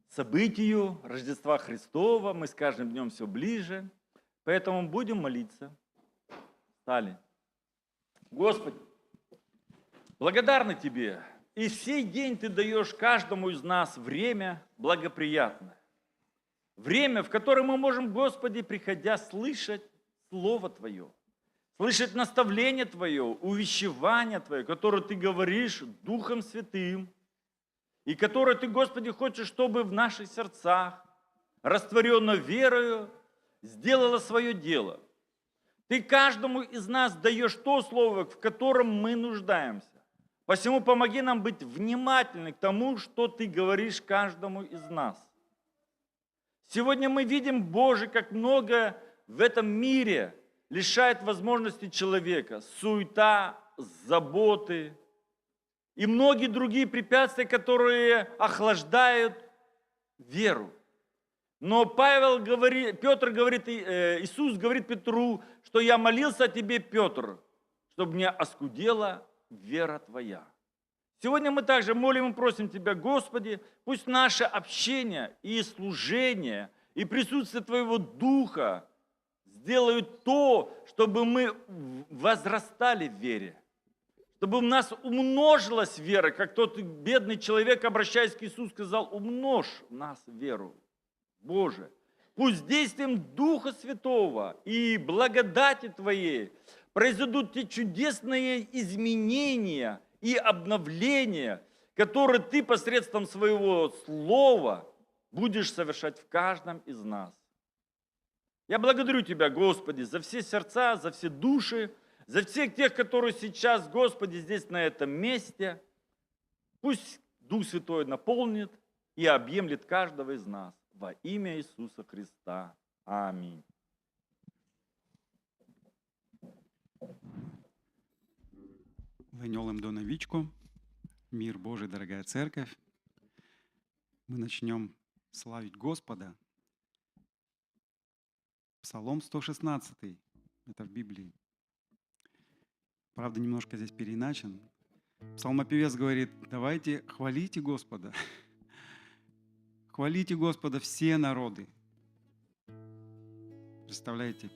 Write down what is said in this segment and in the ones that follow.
событию Рождества Христова, мы с каждым днем все ближе, поэтому будем молиться. Встали. Господи, благодарны Тебе, и сей день Ты даешь каждому из нас время благоприятное. Время, в которое мы можем, Господи, приходя, слышать Слово Твое, слышать наставление Твое, увещевание Твое, которое Ты говоришь Духом Святым, и которое Ты, Господи, хочешь, чтобы в наших сердцах, растворенно верою, сделало свое дело. Ты каждому из нас даешь то слово, в котором мы нуждаемся. Посему помоги нам быть внимательны к тому, что Ты говоришь каждому из нас. Сегодня мы видим, Боже, как много в этом мире лишает возможности человека. Суета, заботы и многие другие препятствия, которые охлаждают веру. Но Петр говорит, Иисус говорит Петру, что я молился о тебе, Петр, чтобы не оскудела вера твоя. Сегодня мы также молим и просим Тебя, Господи, пусть наше общение и служение, и присутствие Твоего Духа сделают то, чтобы мы возрастали в вере, чтобы у нас умножилась вера, как тот бедный человек, обращаясь к Иисусу, сказал, умножь в нас веру. Боже, пусть действием Духа Святого и благодати Твоей произойдут те чудесные изменения и обновления, которые Ты посредством Своего Слова будешь совершать в каждом из нас. Я благодарю Тебя, Господи, за все сердца, за все души, за всех тех, которые сейчас, Господи, здесь на этом месте. Пусть Дух Святой наполнит и объемлет каждого из нас. Во имя Иисуса Христа. Аминь. Войнёлем до новичку. Мир Божий, дорогая церковь. Мы начнем славить Господа. Псалом 116. Это в Библии. Правда, немножко здесь переиначен. Псалмопевец говорит, давайте хвалите Господа. Хвалите Господа все народы. Представляете,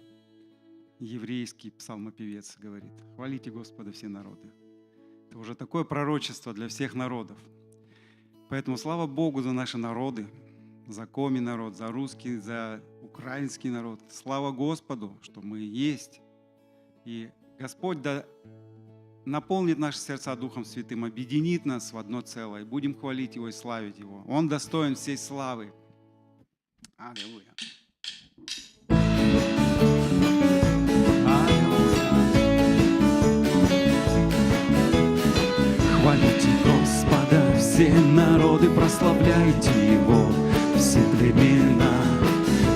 еврейский псалмопевец говорит, хвалите Господа все народы. Это уже такое пророчество для всех народов. Поэтому слава Богу за наши народы, за коми народ, за русский, за украинский народ. Слава Господу, что мы есть. И Господь да наполнит наши сердца Духом Святым, объединит нас в одно целое. И будем хвалить Его и славить Его. Он достоин всей славы. Аллилуйя. Хвалите Господа, все народы, прославляйте Его, все племена.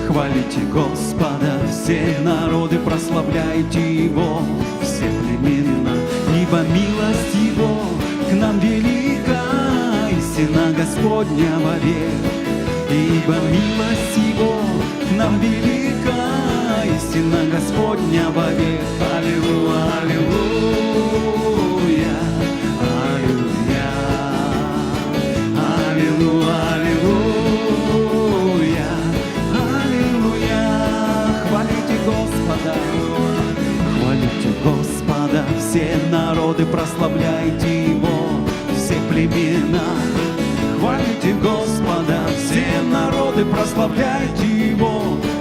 Хвалите Господа, все народы, прославляйте Его, все племена. Ибо милость Его к нам велика, истина Господня вовек. Ибо милость Его к нам велика, истина Господня вовек. Аллилуйя, аллилуйя. Аллилуйя, аллилуйя, аллилуйя, хвалите Господа, хвалите Господа, все народы, прославляйте Его, все племена. Хвалите Господа, все народы, прославляйте Его,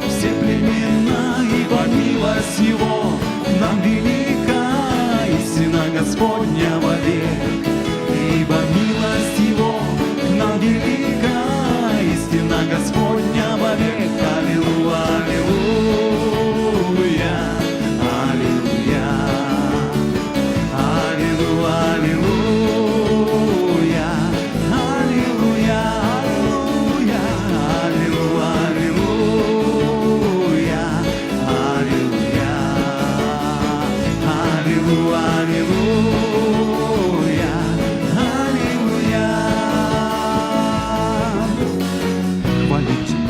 все племена. Ибо милость Его к нам велика, истина Господня вовек. Ибо милость Его к нам велика, истина Господня вовек. Аллилуйя, аллилуйя, аллилуйя, аллилуйя, аллилуйя, аллилуйя, аллилуйя, аллилуйя, аллилуйя, аллилуйя.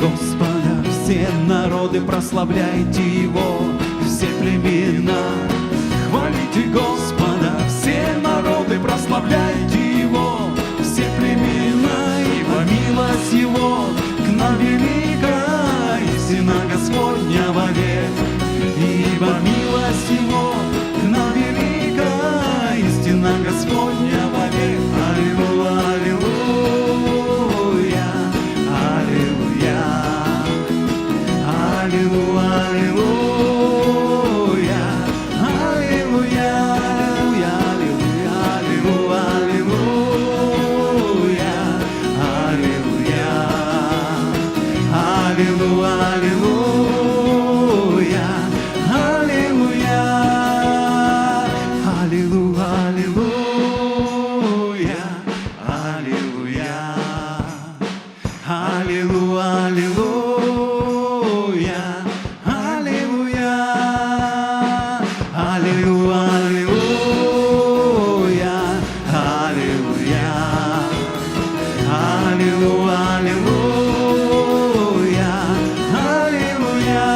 Господа, все народы, прославляйте Его, все племена. Хвалите Господа, все народы, прославляйте Его, все племена. Ибо милость милость Его к нам велика, истина Господня вовек. Ибо милость Его к нам велика, истина Господня вовек. Аллилуйя, аллилуйя, аллилуйя, аллилуйя, аллилуйя, аллилуйя, аллилуйя, аллилуйя, аллилуйя, аллилуйя, аллилуйя,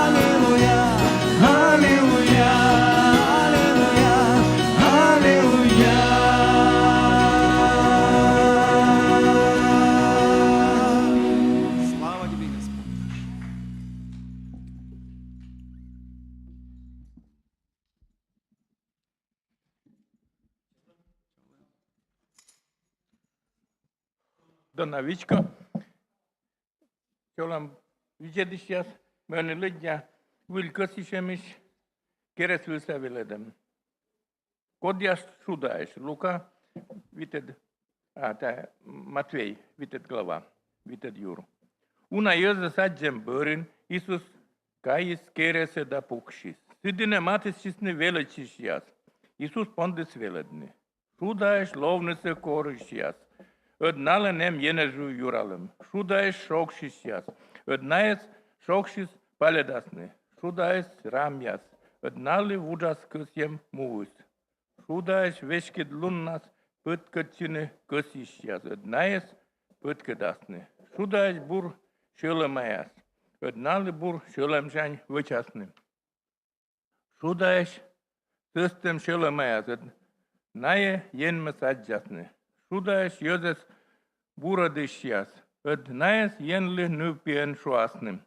аллилуйя, аллилуйя, аллилуйя, Слава Тебе, Господь. Doamna Vicca, eu l-am vidět mene lidja vilkasišemiš, kere svilsa viledem. Kodjas šudaješ, Luka, vited, Matvei, vited glava, vited juru. Una jăză sagem bărin, Iisus, cais kere se da pukšis. Sidine matis čisne velečišjas. Iisus pondes veledne. Šudaješ lovne se korišjas. Однала нем енежу юралым. Шудаеш шокшисяс. Однаес шокшис паледасны. Шудаес рамяс. Однали вуджас кысем муыс. Шудаеш вешкед луннас пыткатчины кысисяс. Однаес пыткадасны. Шудаеш бур шелемаяс. Однали бур шелемжань вычасны. Шудаеш сыстем шелемаяс. Однае енме саджасны. Шудаеш йозес бурадышяс, однаес енли нупиен шуасным.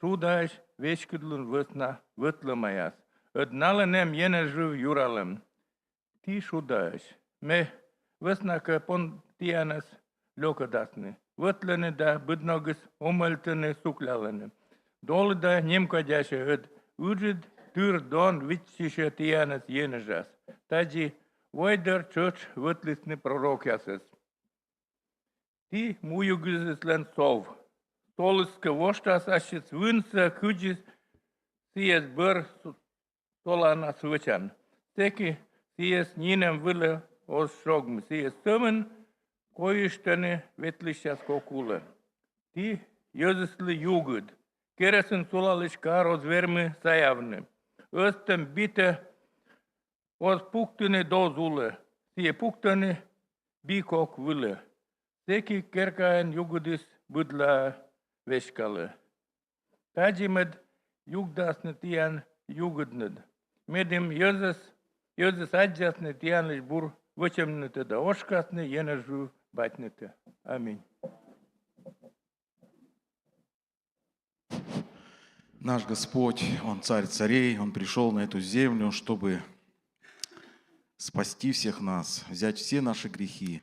Шудаеш вешкидлун высна вытлымаяс, одналы нем ене жив юралым. Ти шудаеш, ме высна капон тианас лёкадасны, вытлыны да быдногыс умылтыны суклялыны. Долы да немкадяше од уджид тыр дон витчише тианас ене жас. Таджи Войдер чоч вытлисны пророк ясес. Ти мую гызыслен сов. Толыска воштас ашец вынса кыджис сиес быр толана свычан. Теки сиес нинем вылы ос шогм. Сиес тымын коиштаны ветлищас кокулы. Ти йозыслы югыд. Кересін сулалыш кароз вермы заявны. Östem бите Os puktene dozule, sie puktene bikok wille. Seki kerkaen jugudis budla veskale. Tajimed jugdasne tian jugudned. Medim Jözes adjasne tianlish bur vachemnete da oshkasne jenežu batnete. Аминь. Наш Господь, Он царь царей, Он пришел на эту землю, чтобы спасти всех нас, взять все наши грехи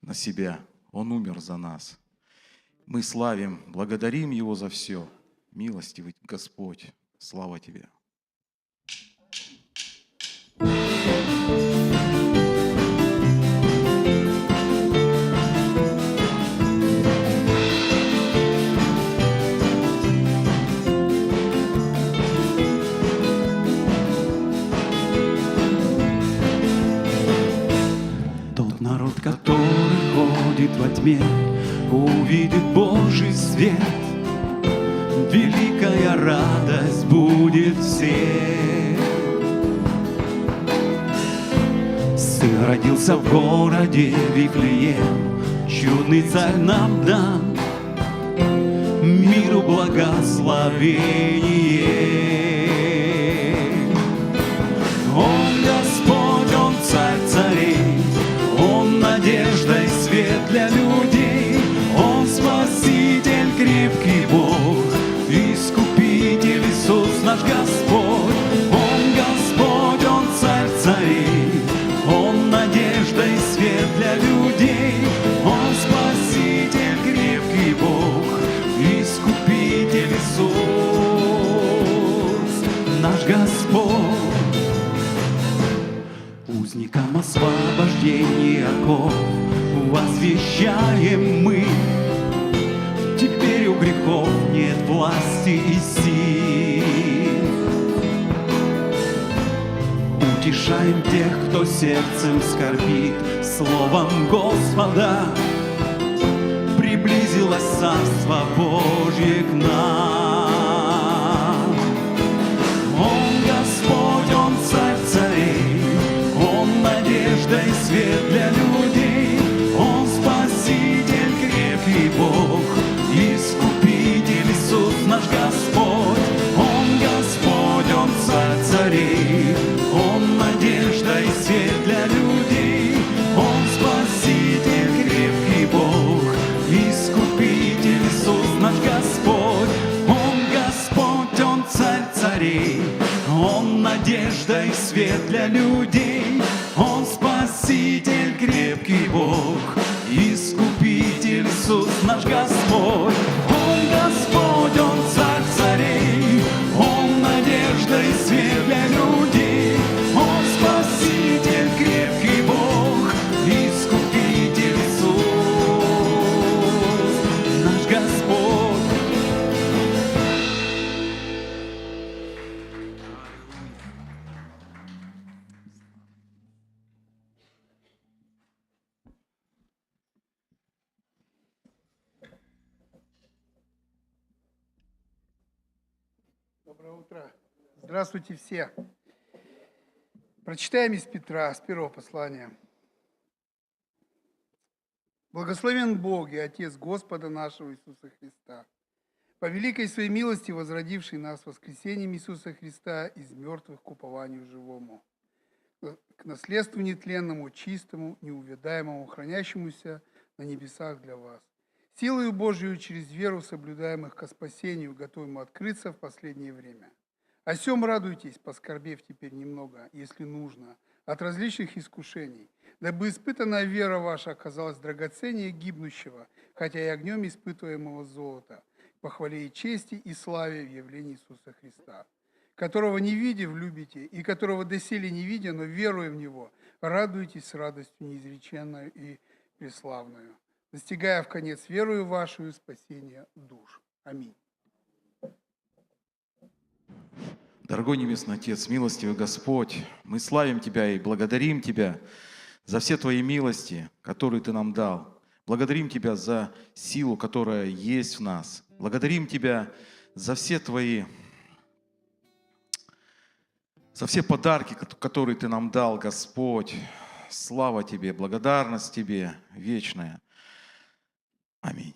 на себя. Он умер за нас. Мы славим, благодарим Его за все. Милостивый Господь, слава Тебе. Тот народ, который ходит во тьме, увидит Божий свет. Великая радость будет всем. Сын родился в городе Вифлеем, чудный царь нам дан, миру благословение. Он Господь, Он царь царей, Он надежда и свет для людей. грехов нет власти и сил. Утешаем тех, кто сердцем скорбит, словом Господа приблизилось Царство Божье к нам. Он Господь, Он Царь царей, Он надежда и свет для людей, Он Спаситель, крепкий Бог, Искупитель Иисус наш Господь. Он Господь, Он Царь царей, Он надежда и свет для людей, Он Спаситель, крепкий Бог, Искупитель Иисус наш Господь. Он Господь, Он Царь царей, Он надежда и свет для людей, Он Спаситель, крепкий Бог, Искупитель Иисус наш Господь. Он Господь, Он Царь царей, Он надежда и свет для людей, Он Спаситель, крепкий Бог, Искупитель Иисус наш Господь. Доброе утро. Здравствуйте все. Прочитаем из Петра, с первого послания. Благословен Бог и Отец Господа нашего Иисуса Христа, по великой своей милости возродивший нас воскресением Иисуса Христа из мертвых к упованию живому, к наследству нетленному, чистому, неувядаемому, хранящемуся на небесах для вас. Силою Божию через веру соблюдаемых ко спасению, готовому открыться в последнее время. О сем радуйтесь, поскорбев теперь немного, если нужно, от различных искушений, дабы испытанная вера ваша оказалась драгоценнее гибнущего, хотя и огнем испытываемого золота, по хвале и чести и славе в явлении Иисуса Христа, которого не видя любите, и которого доселе не видя, но веруя в Него, радуйтесь с радостью неизреченную и преславную, достигая в конец верою вашу спасения душ. Аминь. Дорогой Небесный Отец, милостивый Господь, мы славим Тебя и благодарим Тебя за все Твои милости, которые Ты нам дал. Благодарим Тебя за силу, которая есть в нас. Благодарим Тебя за все подарки, которые Ты нам дал, Господь. Слава Тебе, благодарность Тебе вечная. Аминь.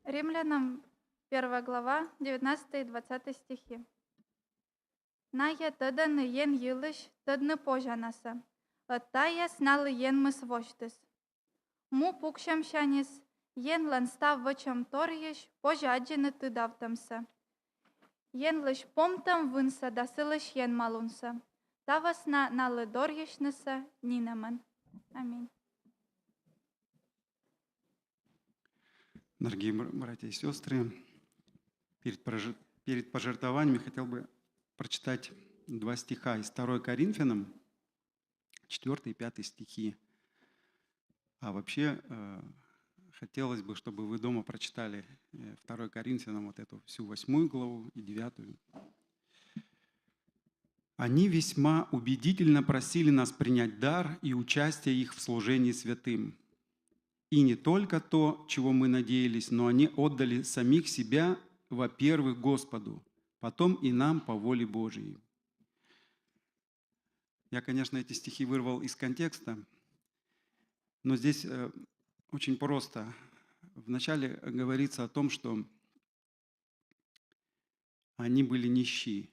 Римлянам 1 глава, 19 и 20 стихи. Ная тъдън ен йылыш, тъдны пожанаса, тая сналы ен мыс воштыс. Му пукшам шанис, ен ланстав вăчам торьеш, пожа аджины тыдавтамса. Ен лăș помтам вânsa, да сылăș ен малунса. Тавасна налы дорьешнăса, нинаман. Аминь. Дорогие братья и сестры, перед пожертвованиями хотел бы прочитать 2 стиха из 2 Коринфянам, 4 и 5 стихи. А вообще хотелось бы, чтобы вы дома прочитали 2 Коринфянам вот эту всю 8 главу и 9. Они весьма убедительно просили нас принять дар и участие их в служении святым. И не только то, чего мы надеялись, но они отдали самих себя, во-первых, Господу, потом и нам по воле Божьей. Я, конечно, эти стихи вырвал из контекста, но здесь очень просто. Вначале говорится о том, что они были нищи.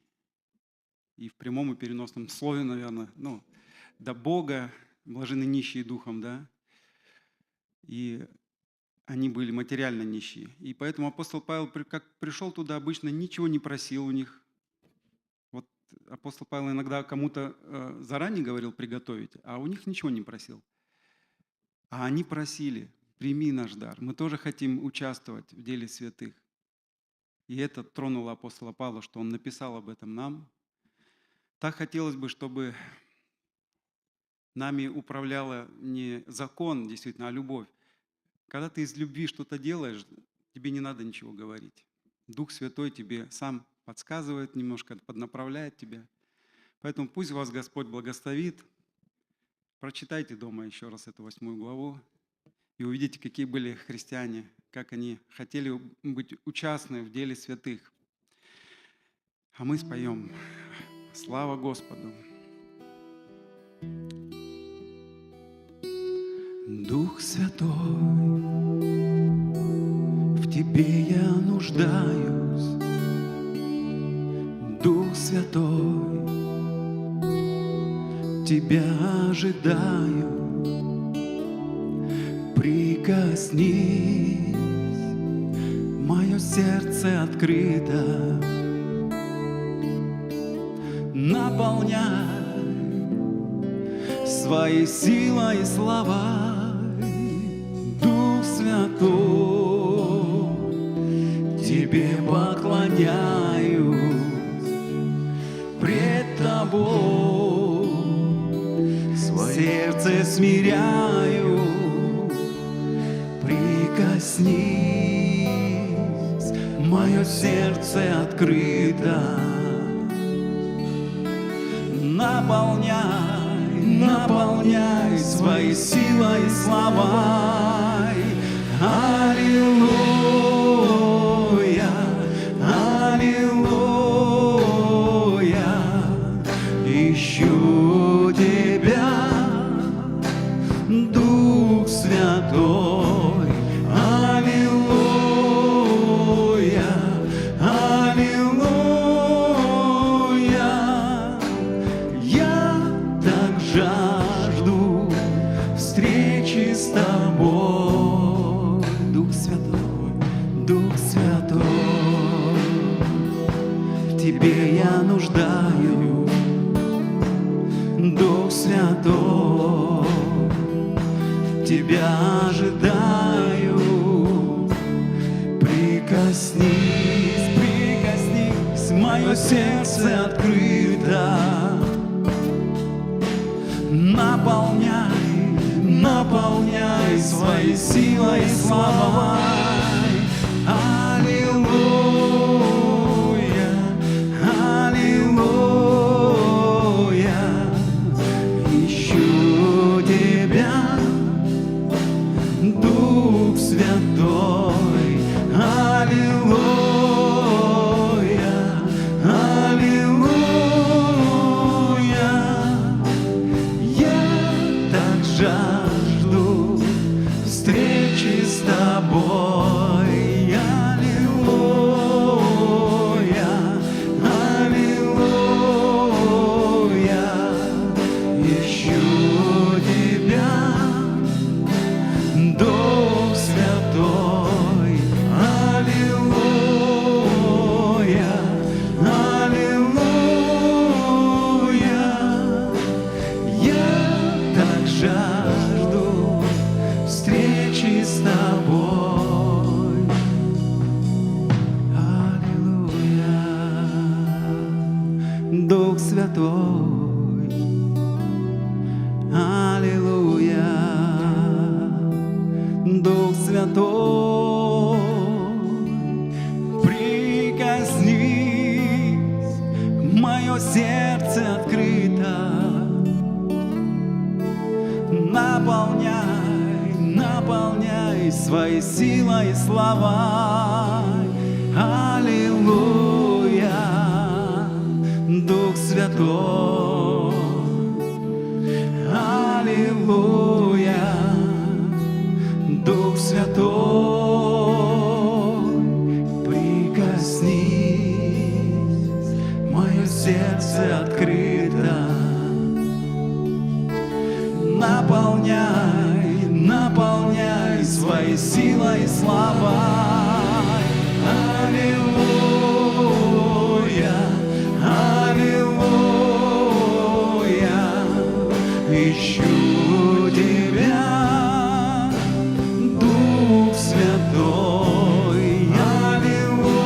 И в прямом и переносном слове, наверное, до Бога блаженны нищие духом, да? И они были материально нищие. И поэтому апостол Павел, как пришел туда, обычно ничего не просил у них. Вот апостол Павел иногда кому-то заранее говорил приготовить, а у них ничего не просил. А они просили: прими наш дар. Мы тоже хотим участвовать в деле святых. И это тронуло апостола Павла, что он написал об этом нам. Так хотелось бы, чтобы нами управляла не закон, действительно, а любовь. Когда ты из любви что-то делаешь, тебе не надо ничего говорить. Дух Святой тебе сам подсказывает немножко, поднаправляет тебя. Поэтому пусть вас Господь благословит. Прочитайте дома еще раз эту 8 главу и увидите, какие были христиане, как они хотели быть участны в деле святых. А мы споем «Слава Господу». Дух Святой, в Тебе я нуждаюсь. Дух Святой, Тебя ожидаю. Прикоснись, мое сердце открыто. Наполняй своей силой и славой. Дух Святой, Тебе поклоняюсь пред Тобой, сердце смиряю. Прикоснись, мое сердце открыто. Наполняй своей силой и славой. Аллилуйя, аллилуйя. Ищу Тебя, Дух Святой. Аллилуйя, аллилуйя. Я так жажду встречи с Тобой. Дух Святой, Дух Святой, в Тебе я нуждаюсь. Дух Святой, Тебя ожидаю. Прикоснись, прикоснись, мое сердце открыто. Наполняй своей силой и славой. Аллилуйя, аллилуйя. Ищу Тебя, Дух Святой. Аллилуйя, аллилуйя. Я так жажду встречи с Тобой. Святой, прикоснись, мое сердце открыто. Наполняй, наполняй своей силой и славой. Аллилуйя, Дух Святой. Аллилуйя, Дух Святой, прикоснись, мое сердце открыто. Наполняй, наполняй своей силой и славой. Аллилуйя, аллилуйя, ищу Тебя, Дух Святой. Аллилуйя,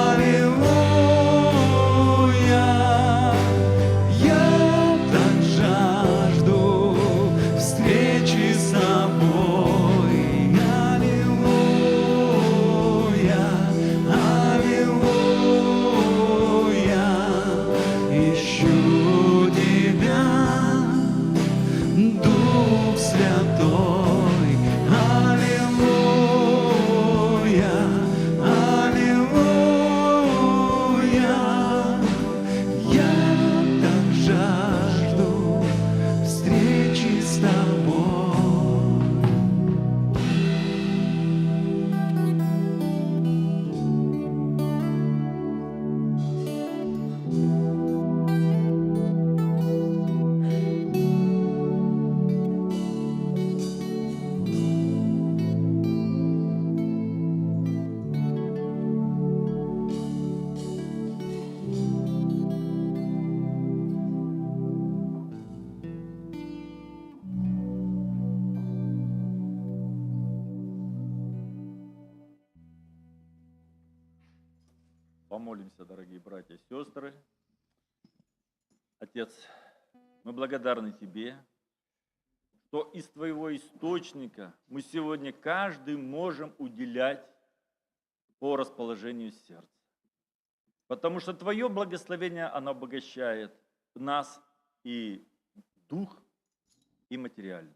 аллилуйя, я так жажду встречи с Тобой. Аллилуйя, аллилуйя, ищу Тебя, Дух Святой. Аллилуйя, аллилуйя, я так жажду встречи с Тобой. Помолимся, дорогие братья и сестры. Отец, мы благодарны Тебе, что из Твоего источника мы сегодня каждый можем уделять по расположению сердца. Потому что Твое благословение, оно обогащает нас и дух, и материально.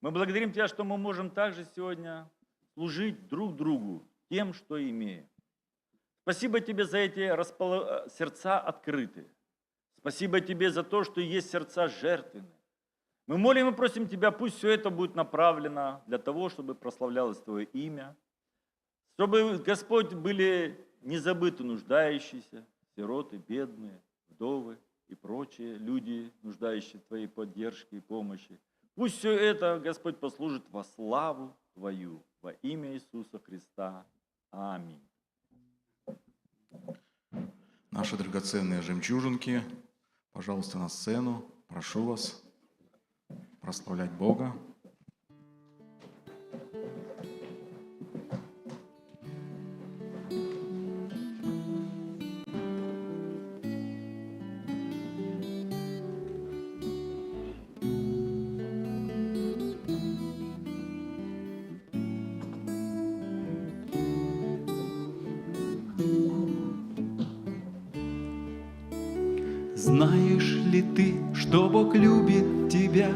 Мы благодарим Тебя, что мы можем также сегодня служить друг другу тем, что имеем. Спасибо Тебе за эти сердца открытые. Спасибо Тебе за то, что есть сердца жертвенные. Мы молим и просим Тебя, пусть все это будет направлено для того, чтобы прославлялось Твое имя, чтобы, Господь, были не забыты нуждающиеся, сироты, бедные, вдовы и прочие люди, нуждающие Твоей поддержки и помощи. Пусть все это, Господь, послужит во славу Твою, во имя Иисуса Христа. Аминь. Наши драгоценные жемчужинки, пожалуйста, на сцену. Прошу вас прославлять Бога. Знаешь ли ты, что Бог любит тебя?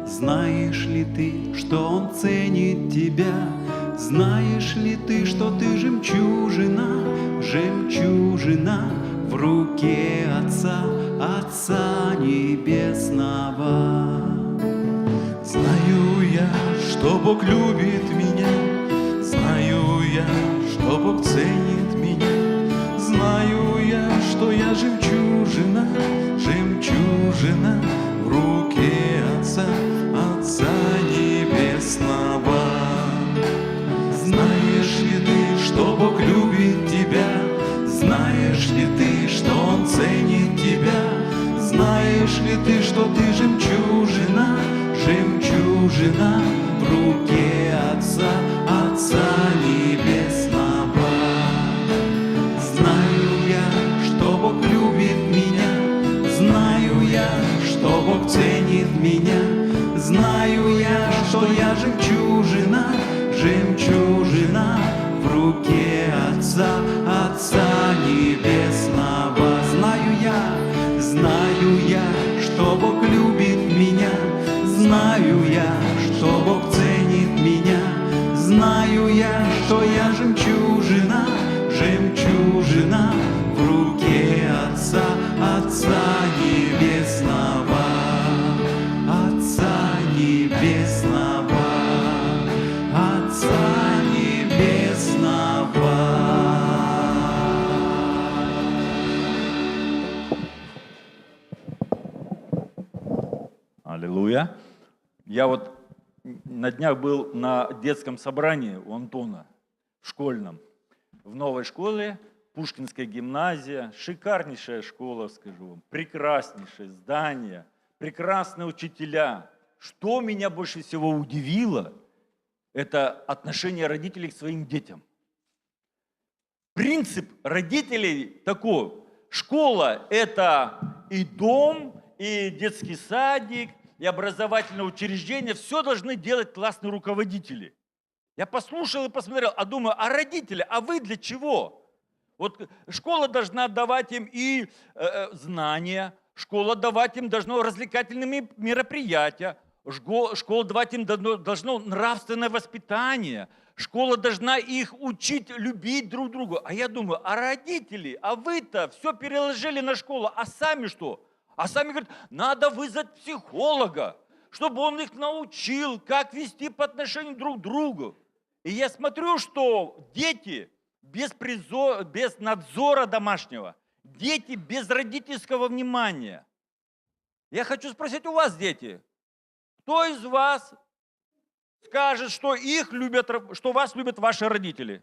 Знаешь ли ты, что Он ценит тебя? Знаешь ли ты, что ты жемчужина, жемчужина в руке Отца, Отца Небесного? Знаю я, что Бог любит меня, знаю я, что Бог ценит меня, знаю я, что я жемчужина, жемчужина в руке Отца, Отца Небесного. Знаешь ли ты, что Бог любит тебя? Знаешь ли ты, что Он ценит тебя? Знаешь ли ты, что ты жемчужина, жемчужина в руке Отца, Отца Небесного? Знаю я, что Бог любит меня, знаю я, что Бог ценит меня, знаю я, что я жемчужина, жемчужина в руке Отца, Отца Небесного. Знаю я, что Бог любит меня, знаю я, что Бог ценит меня, знаю я, что я жемчужина, жемчужина в руке Отца, Отца Небесного, Отца Небесного, Отца Небесного. Аллилуйя. Я вот на днях был на детском собрании у Антона, в школьном, в новой школе, Пушкинская гимназия, шикарнейшая школа, скажу вам, прекраснейшее здание, прекрасные учителя. Что меня больше всего удивило, это отношение родителей к своим детям. Принцип родителей такой: школа – это и дом, и детский садик, и образовательное учреждение. Все должны делать классные руководители. Я послушал и посмотрел, а думаю, а родители, а вы для чего? Вот школа должна давать им и знания, школа давать им должна развлекательные мероприятия, школа давать им должно нравственное воспитание, школа должна их учить любить друг друга. А я думаю, а родители, а вы-то все переложили на школу, а сами что? А сами говорят, надо вызвать психолога, чтобы он их научил, как вести по отношению друг к другу. И я смотрю, что дети без надзора домашнего, дети без родительского внимания. Я хочу спросить у вас, дети, кто из вас скажет, что их любят, что вас любят ваши родители?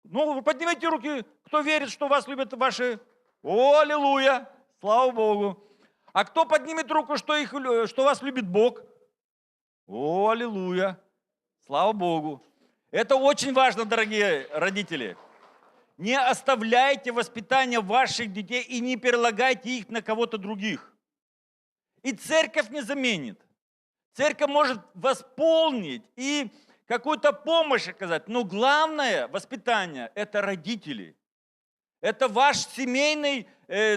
Ну, вы поднимите руки, кто верит, что вас любят ваши... О, аллилуйя! Слава Богу! А кто поднимет руку, что вас любит Бог? О, аллилуйя! Слава Богу! Это очень важно, дорогие родители. Не оставляйте воспитание ваших детей и не перелагайте их на кого-то других. И церковь не заменит. Церковь может восполнить и какую-то помощь оказать. Но главное воспитание – это родители. Это ваш семейный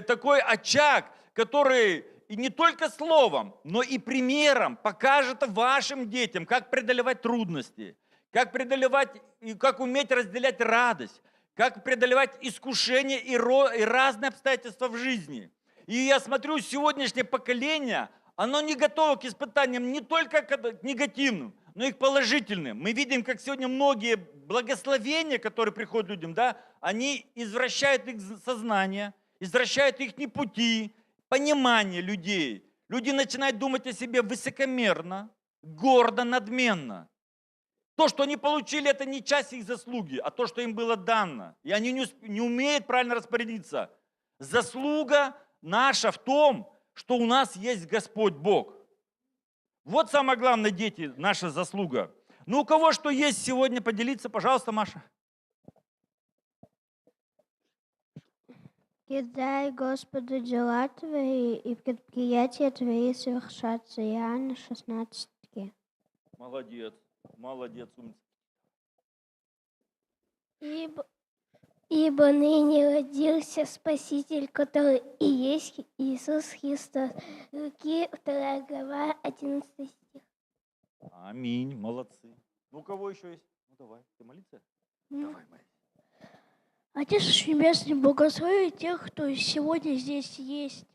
такой очаг, который и не только словом, но и примером покажет вашим детям, как преодолевать трудности, как уметь разделять радость, как преодолевать искушения и разные обстоятельства в жизни. И я смотрю, сегодняшнее поколение, оно не готово к испытаниям не только к негативным, но и к положительным. Мы видим, как сегодня многие благословения, которые приходят людям, да, они извращают их сознание, извращают их пути, понимание людей. Люди начинают думать о себе высокомерно, гордо, надменно. То, что они получили, это не часть их заслуги, а то, что им было дано. И они не умеют правильно распорядиться. Заслуга наша в том, что у нас есть Господь Бог. Вот самое главное, дети, наша заслуга. Ну, у кого что есть сегодня, поделиться, пожалуйста, Маша. Кидай, Господу, дела Твои, и предприятия Твои совершатся. Иоанна 16. Молодец, молодец, умница. Ибо ныне родился Спаситель, который и есть Иисус Христос. Луки 2 глава, 11 стих. Аминь, молодцы. Ну, у кого еще есть? Ну, давай, ты молиться? Давай, молись. Отец Небесный, благослови тех, кто сегодня здесь есть,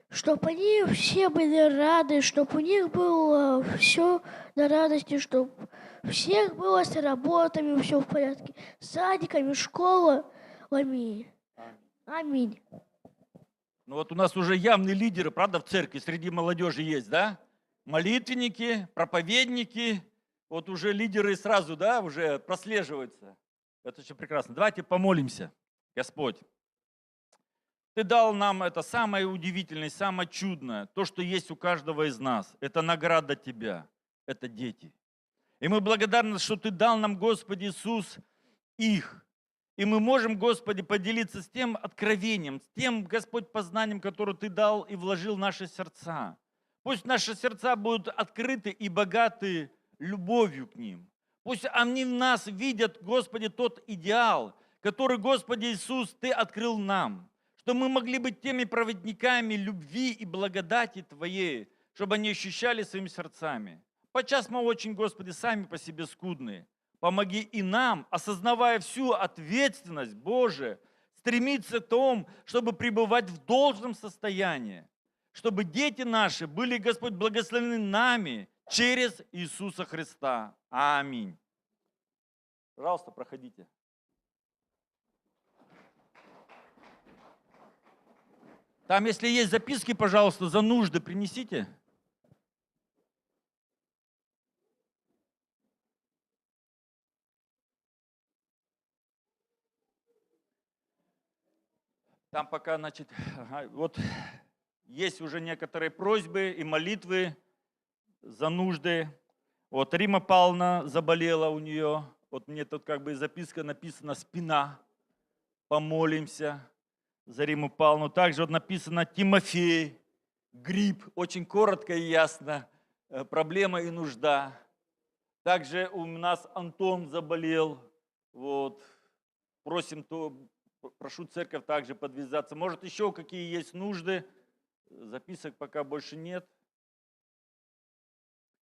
чтобы они все были рады, чтобы у них было все на радости, чтобы у всех было с работами все в порядке, с садиками, школами. Аминь. Ну вот у нас уже явные лидеры, правда, в церкви, среди молодежи есть, да? Молитвенники, проповедники, вот уже лидеры сразу, да, уже прослеживаются. Это очень прекрасно. Давайте помолимся. Господь, Ты дал нам это самое удивительное, самое чудное, то, что есть у каждого из нас. Это награда Тебя, это дети. И мы благодарны, что Ты дал нам, Господи Иисус, их. И мы можем, Господи, поделиться с тем откровением, с тем, Господь, познанием, которое Ты дал и вложил в наши сердца. Пусть наши сердца будут открыты и богаты любовью к ним. Пусть они в нас видят, Господи, тот идеал, который, Господи Иисус, Ты открыл нам, что мы могли быть теми проводниками любви и благодати Твоей, чтобы они ощущали своими сердцами. Подчас мы очень, Господи, сами по себе скудные. Помоги и нам, осознавая всю ответственность Божию, стремиться к тому, чтобы пребывать в должном состоянии, чтобы дети наши были, Господь, благословены нами через Иисуса Христа. Аминь. Пожалуйста, проходите. Там, если есть записки, пожалуйста, за нужды принесите. Там пока, значит, вот есть уже некоторые просьбы и молитвы за нужды. Вот Рима Павловна заболела у нее. Вот мне тут как бы записка написана «Спина». Помолимся за Риму Павловну. Также вот написано «Тимофей». Грипп. Очень коротко и ясно. Проблема и нужда. Также у нас Антон заболел. Вот. Просим, прошу церковь также подвязаться. Может, еще какие есть нужды? Записок пока больше нет.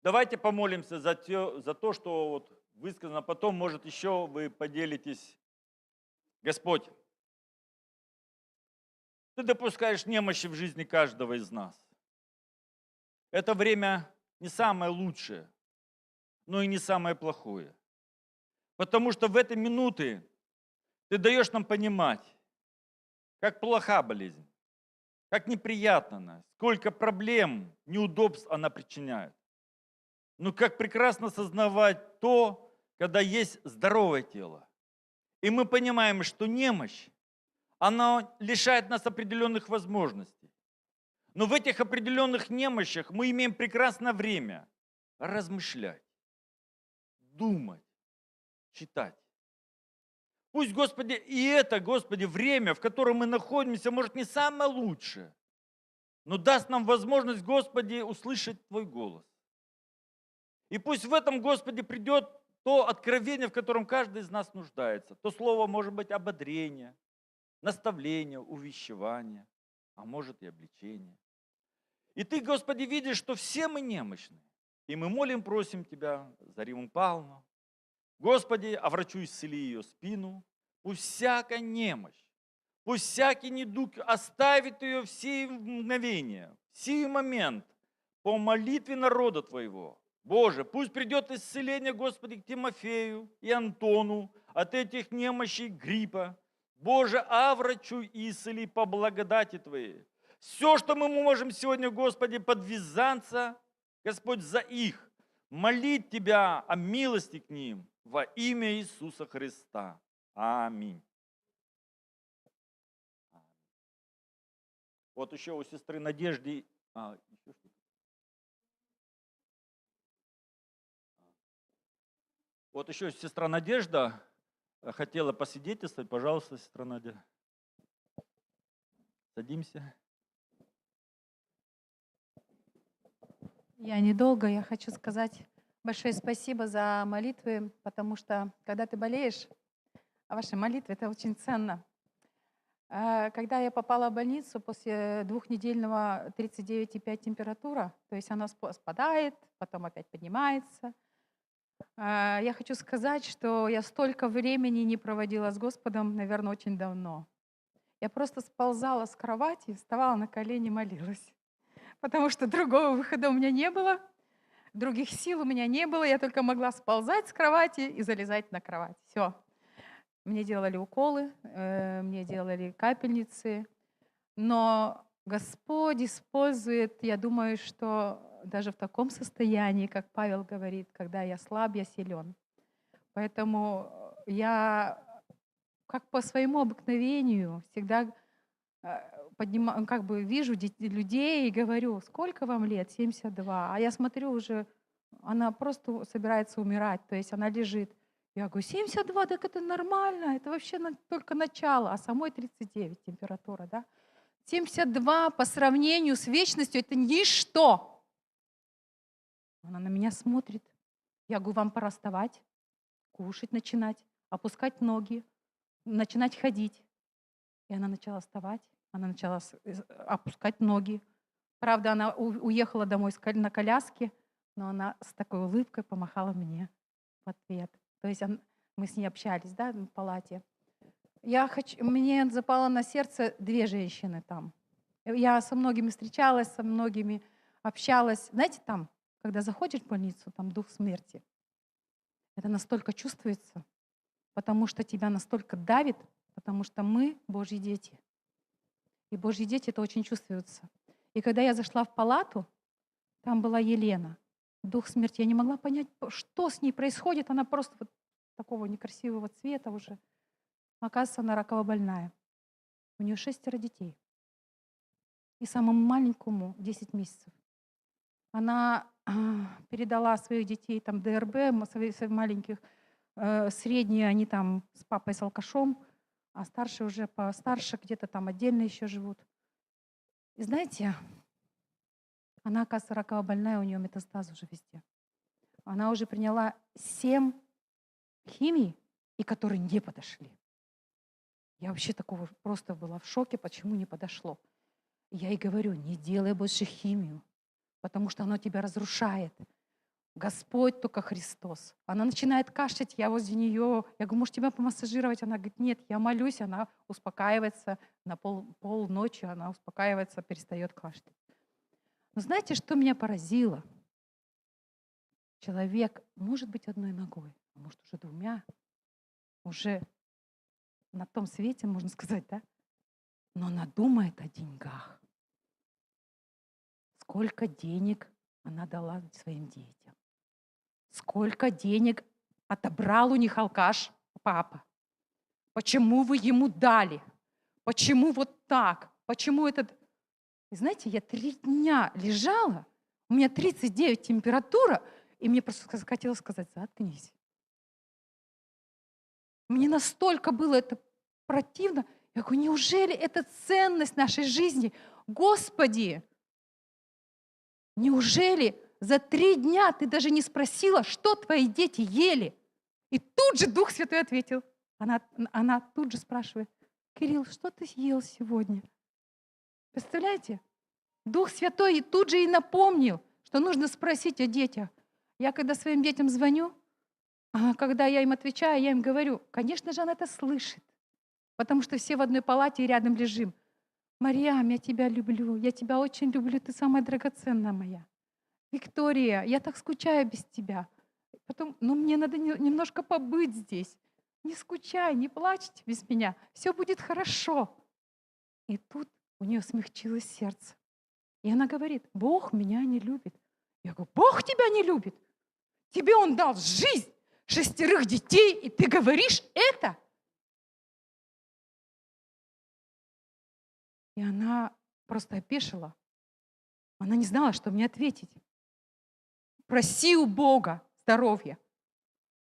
Давайте помолимся за то, что вот высказано. Потом, может, еще вы поделитесь. Господь, Ты допускаешь немощи в жизни каждого из нас. Это время не самое лучшее, но и не самое плохое. Потому что в эти минуты Ты даешь нам понимать, как плоха болезнь, как неприятна она, сколько проблем, неудобств она причиняет. Но как прекрасно осознавать то, когда есть здоровое тело. И мы понимаем, что немощь, она лишает нас определенных возможностей. Но в этих определенных немощах мы имеем прекрасное время размышлять, думать, читать. Пусть, Господи, и это, Господи, время, в котором мы находимся, может, не самое лучшее, но даст нам возможность, Господи, услышать Твой голос. И пусть в этом, Господи, придет то откровение, в котором каждый из нас нуждается. То слово может быть ободрение, наставление, увещевание, а может и обличение. И Ты, Господи, видишь, что все мы немощны. И мы молим, просим Тебя за Риму Павловну. Господи, а врачу исцели ее спину. Пусть всякая немощь, пусть всякий недуг оставит ее в сие мгновение, в сей момент по молитве народа Твоего. Боже, пусть придет исцеление, Господи, к Тимофею и Антону от этих немощей гриппа. Боже, а врачу исцели по благодати Твоей. Все, что мы можем сегодня, Господи, подвязаться, Господь, за их, молить Тебя о милости к ним во имя Иисуса Христа. Аминь. Вот еще у сестры Надежды. Еще что-то. Вот еще сестра Надежда хотела посвидетельствовать. Пожалуйста, сестра Надя. Садимся. Я недолго, я хочу сказать большое спасибо за молитвы, потому что, когда ты болеешь, ваши молитвы, это очень ценно. Когда я попала в больницу после двухнедельного 39,5 температура, то есть она спадает, потом опять поднимается. Я хочу сказать, что я столько времени не проводила с Господом, наверное, очень давно. Я просто сползала с кровати, вставала на колени, молилась. Потому что другого выхода у меня не было, других сил у меня не было. Я только могла сползать с кровати и залезать на кровать. Все. Мне делали уколы, мне делали капельницы. Но Господь использует, я думаю, что даже в таком состоянии, как Павел говорит, когда я слаб, я силен. Поэтому я, как по своему обыкновению, всегда вижу людей и говорю: сколько вам лет? 72. А я смотрю уже, она просто собирается умирать, то есть она лежит. Я говорю: 72, так это нормально, это вообще только начало, а самой 39 температура, да? 72 по сравнению с вечностью — это ничто. Она на меня смотрит. Я говорю, вам пора вставать, кушать начинать, опускать ноги, начинать ходить. И она начала вставать, она начала опускать ноги. Правда, она уехала домой на коляске, но она с такой улыбкой помахала мне в ответ. То есть мы с ней общались, да, в палате. Мне запало на сердце 2 женщины там. Я со многими встречалась, со многими общалась. Знаете, там, когда заходишь в больницу, там дух смерти, это настолько чувствуется, потому что тебя настолько давит, потому что мы Божьи дети. И Божьи дети это очень чувствуется. И когда я зашла в палату, там была Елена, дух смерти. Я не могла понять, что с ней происходит. Она просто вот такого некрасивого цвета уже. Оказывается, она раково больная. У нее 6 детей. И самому маленькому 10 месяцев. Она передала своих детей там ДРБ, своих маленьких. Средние они там с папой с алкашом, а старшие уже постарше, где-то там отдельно еще живут. И знаете, она, оказывается, раково больная, у нее метастаз уже везде. Она уже приняла 7 химий, и которые не подошли. Я вообще такого просто была в шоке, почему не подошло. Я ей говорю, не делай больше химию, потому что оно тебя разрушает. Господь только Христос. Она начинает кашлять, я возле нее, я говорю, может, тебя помассажировать? Она говорит, нет, я молюсь, она успокаивается, на полночи она успокаивается, перестает кашлять. Но знаете, что меня поразило? Человек может быть одной ногой, а может уже 2, уже на том свете, можно сказать, да? Но она думает о деньгах. Сколько денег она дала своим детям. Сколько денег отобрал у них алкаш папа. Почему вы ему дали? Почему вот так? Почему этот... И знаете, я 3 дня лежала, у меня 39 температура, и мне просто хотелось сказать, заткнись. Мне настолько было это противно. Я говорю, неужели это ценность нашей жизни? Господи, неужели за 3 дня ты даже не спросила, что твои дети ели? И тут же Дух Святой ответил. Она тут же спрашивает, Кирилл, что ты ел сегодня? Представляете? Дух Святой и тут же и напомнил, что нужно спросить о детях. Я когда своим детям звоню, когда я им отвечаю, я им говорю, конечно же, она это слышит, потому что все в одной палате и рядом лежим. Мариам, я тебя люблю, я тебя очень люблю, ты самая драгоценная моя. Виктория, я так скучаю без тебя. Потом, мне надо немножко побыть здесь. Не скучай, не плачьте без меня, все будет хорошо. И тут у нее смягчилось сердце. И она говорит, Бог меня не любит. Я говорю, Бог тебя не любит? Тебе Он дал жизнь, 6 детей, и ты говоришь это? И она просто опешила. Она не знала, что мне ответить. Проси у Бога здоровья.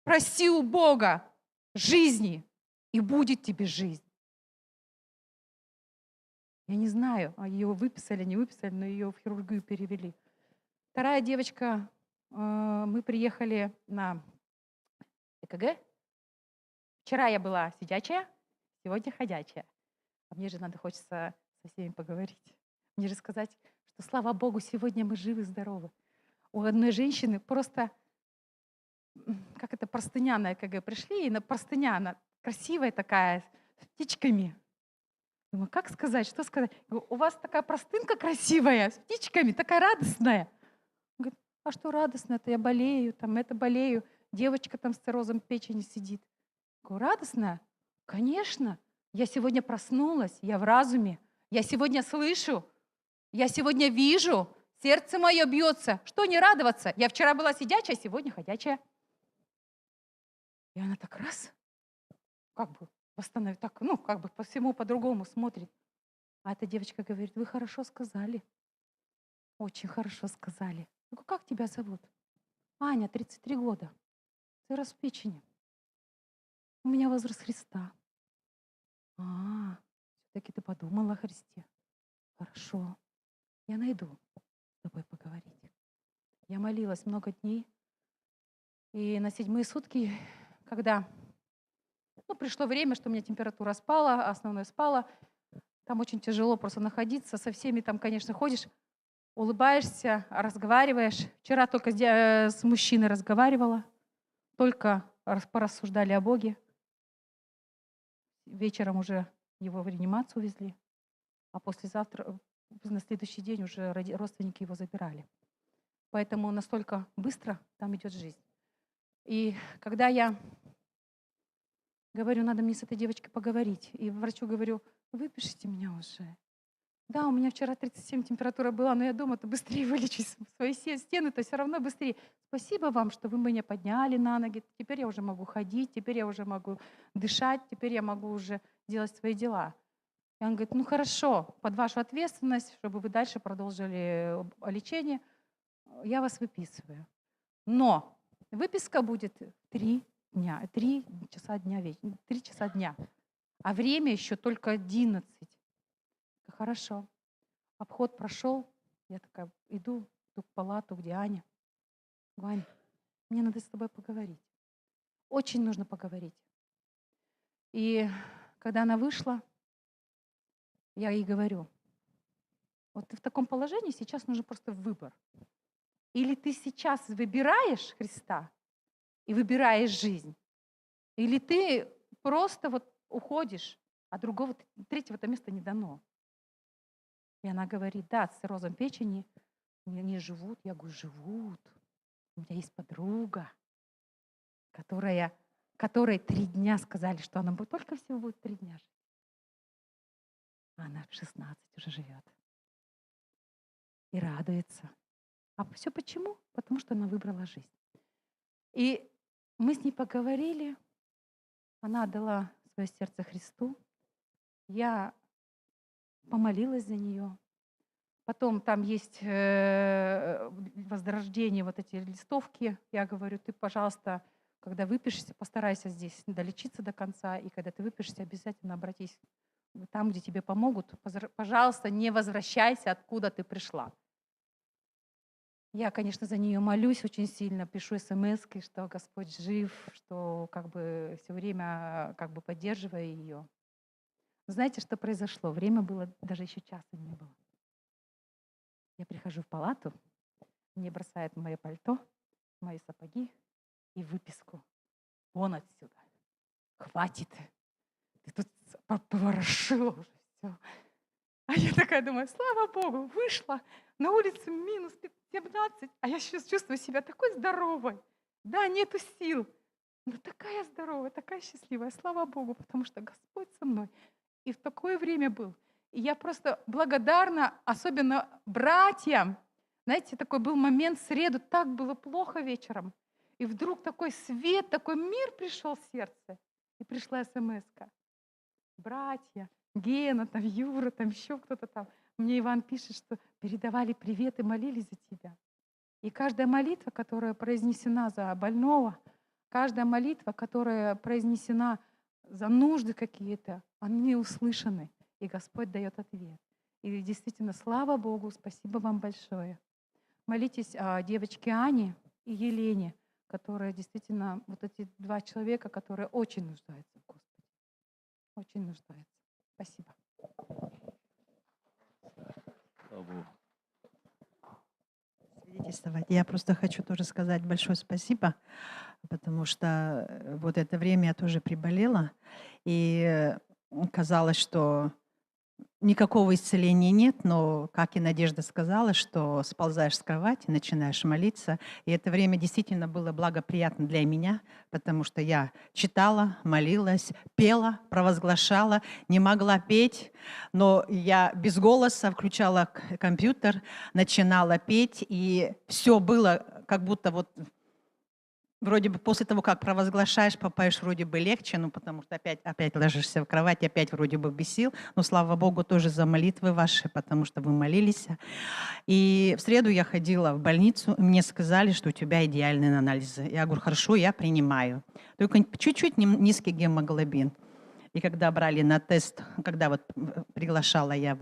Проси у Бога жизни, и будет тебе жизнь. Я не знаю, ее выписали, не выписали, но ее в хирургию перевели. 2 девочка, мы приехали на ЭКГ. Вчера я была сидячая, сегодня ходячая. А мне же хочется со всеми поговорить. Мне же сказать, что слава Богу, сегодня мы живы, здоровы. У одной женщины просто, как это, простыня на ЭКГ пришли, и простыня, она красивая такая, с птичками. Думаю, как сказать, что сказать? Говорю, у вас такая простынка красивая, с птичками, такая радостная. Он говорит, а что радостно-то? Я болею, это болею. Девочка там с циррозом печени сидит. Говорю, радостная? Конечно. Я сегодня проснулась, я в разуме. Я сегодня слышу, я сегодня вижу, сердце мое бьется. Что не радоваться? Я вчера была сидячая, сегодня ходячая. И она так раз, восстановить, по всему по-другому смотрит. А эта девочка говорит, вы хорошо сказали. Очень хорошо сказали. Я говорю, как тебя зовут? Аня, 33 года. Цирроз печени. У меня возраст Христа. Все-таки ты подумала о Христе. Хорошо. Я найду с тобой поговорить. Я молилась много дней. И на 7-е сутки, когда пришло время, что у меня температура спала, основная спала, там очень тяжело просто находиться, со всеми там, конечно, ходишь, улыбаешься, разговариваешь. Вчера только с мужчиной разговаривала, только порассуждали о Боге. Вечером уже его в реанимацию увезли, а послезавтра, на следующий день уже родственники его забирали. Поэтому настолько быстро там идет жизнь. И когда я говорю, надо мне с этой девочкой поговорить, и врачу говорю, выпишите меня уже. Да, у меня вчера 37 температура была, но я думаю, ты быстрее вылечись свои стены, то все равно быстрее. Спасибо вам, что вы меня подняли на ноги. Теперь я уже могу ходить, теперь я уже могу дышать, теперь я могу уже делать свои дела. И он говорит, хорошо, под вашу ответственность, чтобы вы дальше продолжили лечение, я вас выписываю. Но выписка будет 3 часа дня, а время еще только 11. Хорошо. Обход прошел, я такая иду в палату, где Аня. Говорю, Ань, мне надо с тобой поговорить. Очень нужно поговорить. И когда она вышла, я ей говорю, вот ты в таком положении, сейчас нужен просто выбор. Или ты сейчас выбираешь Христа и выбираешь жизнь, или ты просто уходишь, а третьего-то места не дано. И она говорит, да, с циррозом печени не живут. Я говорю, живут. У меня есть подруга, которой 3 дня сказали, что она только всего будет 3 дня жить. А она в 16 уже живет. И радуется. А все почему? Потому что она выбрала жизнь. И мы с ней поговорили. Она отдала свое сердце Христу. Я помолилась за нее. Потом там есть возрождение, эти листовки. Я говорю, ты, пожалуйста, когда выпишешься, постарайся здесь долечиться до конца. И когда ты выпишешься, обязательно обратись там, где тебе помогут. Пожалуйста, не возвращайся, откуда ты пришла. Я, конечно, за нее молюсь очень сильно, пишу смс-ки, что Господь жив, что все время поддерживаю ее. Знаете, что произошло? Время было, даже еще часа не было. Я прихожу в палату, мне бросают мое пальто, мои сапоги и выписку. Вон отсюда. Хватит. Ты тут поворошила уже все. А я такая думаю, слава Богу, вышла на улицу минус 17, а я сейчас чувствую себя такой здоровой. Да, нету сил, но такая здоровая, такая счастливая. Слава Богу, потому что Господь со мной. И в такое время был. И я просто благодарна, особенно братьям. Знаете, такой был момент в среду, так было плохо вечером. И вдруг такой свет, такой мир пришел в сердце. И пришла смс-ка. Братья, Гена, там Юра, там еще кто-то там. Мне Иван пишет, что передавали привет и молились за тебя. И каждая молитва, которая произнесена за больного, каждая молитва, которая произнесена за нужды какие-то, они услышаны, и Господь дает ответ. И действительно, слава Богу, спасибо вам большое. Молитесь о девочке Ане и Елене, которые действительно, эти 2 человека, которые очень нуждаются в Господе. Очень нуждаются. Спасибо. Слава Богу. Свидетельствовать. Я просто хочу тоже сказать большое спасибо, потому что это время я тоже приболела, и казалось, что никакого исцеления нет, но, как и Надежда сказала, что сползаешь с кровати, начинаешь молиться. И это время действительно было благоприятно для меня, потому что я читала, молилась, пела, провозглашала, не могла петь, но я без голоса включала компьютер, начинала петь, и все было как будто вроде бы после того, как провозглашаешь, попаешь вроде бы легче, потому что опять ложишься в кровать, опять вроде бы без сил. Но слава Богу тоже за молитвы ваши, потому что вы молились. И в среду я ходила в больницу, и мне сказали, что у тебя идеальные анализы. Я говорю, хорошо, я принимаю. Только чуть-чуть низкий гемоглобин. И когда брали на тест, когда приглашала я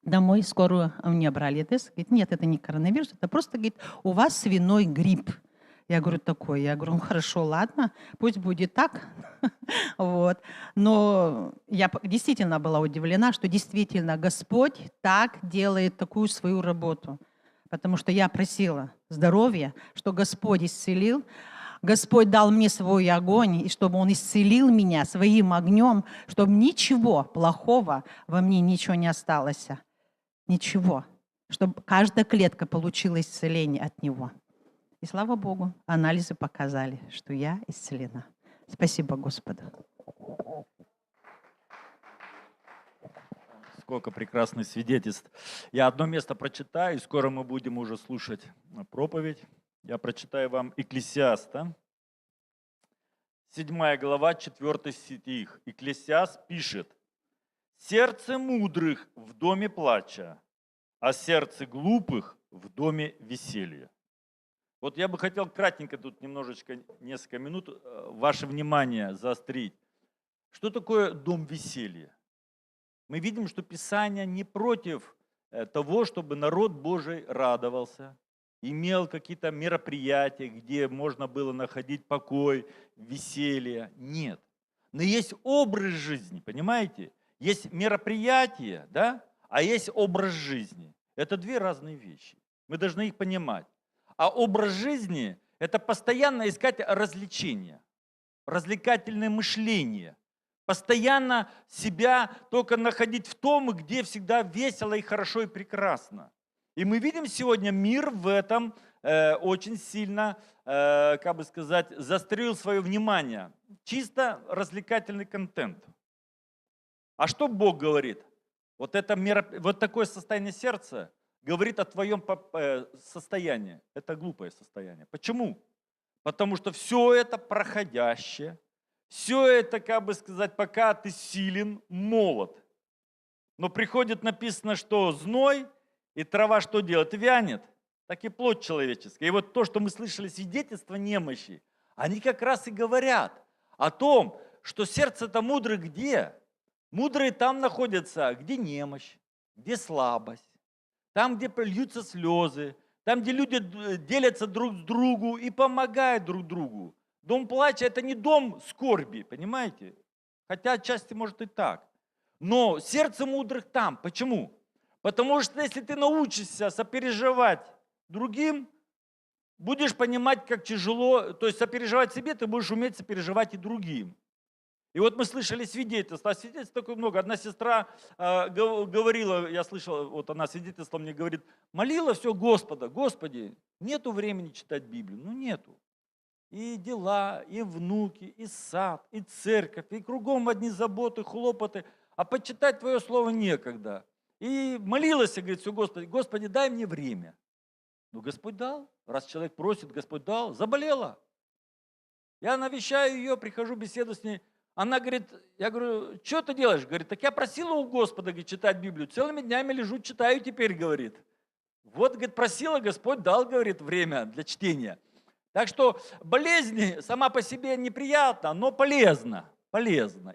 домой, скорую, мне брали тест, говорит, нет, это не коронавирус, это просто, говорит, у вас свиной грипп. Я говорю, такое. Я говорю, ну хорошо, ладно, пусть будет так. Вот. Но я действительно была удивлена, что действительно Господь так делает такую свою работу. Потому что я просила здоровья, что Господь исцелил. Господь дал мне свой огонь, и чтобы Он исцелил меня своим огнем, чтобы ничего плохого во мне ничего не осталось. Ничего. Чтобы каждая клетка получила исцеление от Него. И слава Богу, анализы показали, что я исцелена. Спасибо Господу. Сколько прекрасных свидетельств. Я одно место прочитаю, и скоро мы будем уже слушать проповедь. Я прочитаю вам Экклесиаста, 7 глава, 4 стих. Экклесиаст пишет: «Сердце мудрых в доме плача, а сердце глупых в доме веселья». Вот я бы хотел кратенько тут немножечко, несколько минут, ваше внимание заострить. Что такое дом веселья? Мы видим, что Писание не против того, чтобы народ Божий радовался, имел какие-то мероприятия, где можно было находить покой, веселье. Нет. Но есть образ жизни, понимаете? Есть мероприятия, да? А есть образ жизни. Это две разные вещи. Мы должны их понимать. А образ жизни – это постоянно искать развлечения, развлекательное мышление. Постоянно себя только находить в том, где всегда весело и хорошо и прекрасно. И мы видим сегодня, мир в этом очень сильно, как бы сказать, заострил свое внимание. Чисто развлекательный контент. А что Бог говорит? Вот такое состояние сердца говорит о твоем состоянии. Это глупое состояние. Почему? Потому что все это проходящее. Все это, как бы сказать, пока ты силен, молод. Но приходит, написано, что зной, и трава что делает? Вянет. Так и плоть человеческая. И вот то, что мы слышали, свидетельства немощи, они как раз и говорят о том, что сердце-то мудрых где? Мудрые там находятся, где немощь, где слабость, там, где льются слезы, там, где люди делятся друг с другу и помогают друг другу. Дом плача – это не дом скорби, понимаете? Хотя отчасти может и так. Но сердце мудрых там. Почему? Потому что если ты научишься сопереживать другим, будешь понимать, как тяжело, то есть сопереживать себе, ты будешь уметь сопереживать и другим. И вот мы слышали свидетельства, а свидетельств такое много. Одна сестра говорила, я слышал, вот она свидетельство мне говорит, молила все Господа, Господи, нету времени читать Библию, ну нету. И дела, и внуки, и сад, и церковь, и кругом одни заботы, хлопоты, а почитать Твое Слово некогда. И молилась, и говорит, все, Господи, Господи, дай мне время. Ну, Господь дал, раз человек просит, Господь дал, заболела. Я навещаю ее, прихожу, беседу с ней. Она говорит, я говорю, что ты делаешь? Говорит, так я просила у Господа, говорит, читать Библию. Целыми днями лежу, читаю теперь, говорит. Вот, говорит, просила, Господь дал, говорит, время для чтения. Так что болезнь сама по себе неприятна, но полезна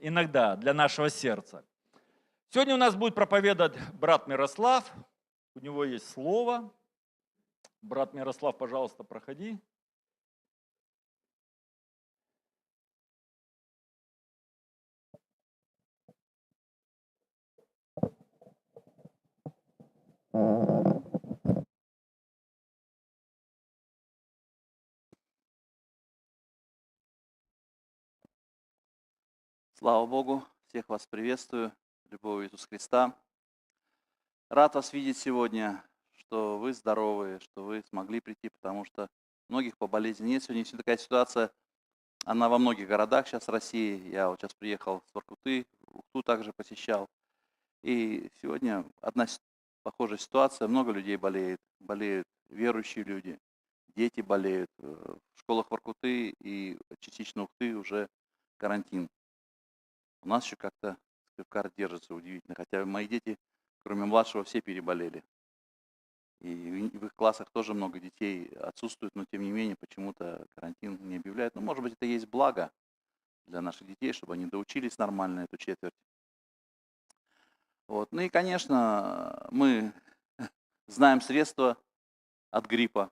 иногда для нашего сердца. Сегодня у нас будет проповедовать брат Мирослав. У него есть слово. Брат Мирослав, пожалуйста, проходи. Слава Богу, всех вас приветствую, любовью Иисуса Христа. Рад вас видеть сегодня, что вы здоровы, что вы смогли прийти, потому что многих по болезни нет. Сегодня такая ситуация, она во многих городах сейчас России. Я вот сейчас приехал с Воркуты, Ухту также посещал. И сегодня одна похожая ситуация, много людей болеют верующие люди, дети болеют. В школах Воркуты и частично Ухты уже карантин. У нас еще как-то Сыктывкар держится удивительно, хотя мои дети, кроме младшего, все переболели. И в их классах тоже много детей отсутствует, но тем не менее почему-то карантин не объявляют. Ну, может быть, это есть благо для наших детей, чтобы они доучились нормально эту четверть. Вот. Ну и, конечно, мы знаем средства от гриппа.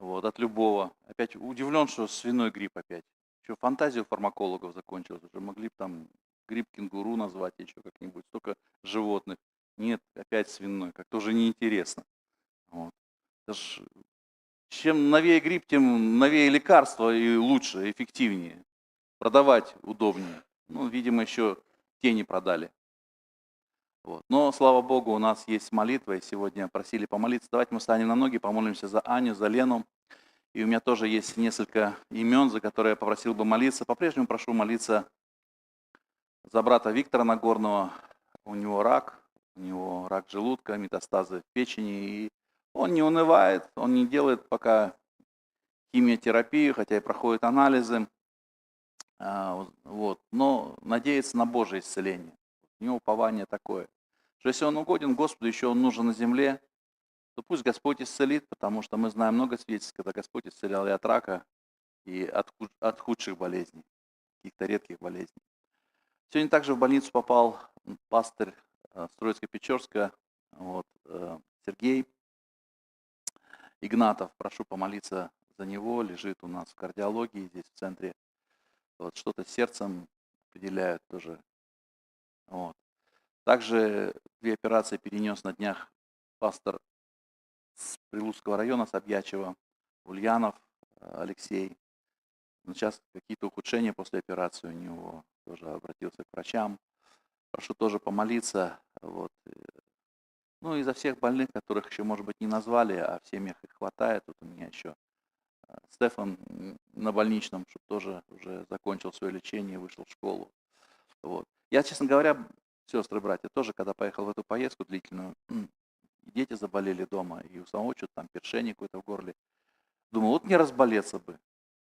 Вот, от любого. Опять удивлен, что свиной грипп опять. Еще фантазия у фармакологов закончилась. Уже могли бы там грипп кенгуру назвать, еще как-нибудь. Столько животных. Нет, опять свиной. Как-то уже неинтересно. Вот. Это ж чем новее грипп, тем новее лекарства и лучше, эффективнее. Продавать удобнее. Ну, видимо, еще те не продали. Вот. Но, слава Богу, у нас есть молитва, и сегодня просили помолиться. Давайте мы встанем на ноги, помолимся за Аню, за Лену. И у меня тоже есть несколько имен, за которые я попросил бы молиться. По-прежнему прошу молиться за брата Виктора Нагорного. У него рак желудка, метастазы в печени. И он не унывает, он не делает пока химиотерапию, хотя и проходит анализы. Вот. Но надеется на Божие исцеление. У него упование такое, что если он угоден Господу, еще он нужен на земле, то пусть Господь исцелит, потому что мы знаем много свидетельств, когда Господь исцелял и от рака, и от худших болезней, каких-то редких болезней. Сегодня также в больницу попал пастырь Троицко-Печорска, вот, Сергей Игнатов. Прошу помолиться за него, лежит у нас в кардиологии здесь в центре. Вот, что-то с сердцем определяют тоже. Вот. Также 2 операции перенес на днях пастор с Прилузского района, с Обьячева, Ульянов Алексей. Но сейчас какие-то ухудшения после операции у него, тоже обратился к врачам. Прошу тоже помолиться. Вот. Ну и за всех больных, которых еще, может быть, не назвали, а в семьях их хватает. Вот у меня еще Стефан на больничном, чтобы тоже уже закончил свое лечение, вышел в школу. Вот. Я, честно говоря, сестры, братья, тоже, когда поехал в эту поездку длительную, дети заболели дома, и у самого что-то там першение какое-то в горле. Думал, вот не разболеться бы.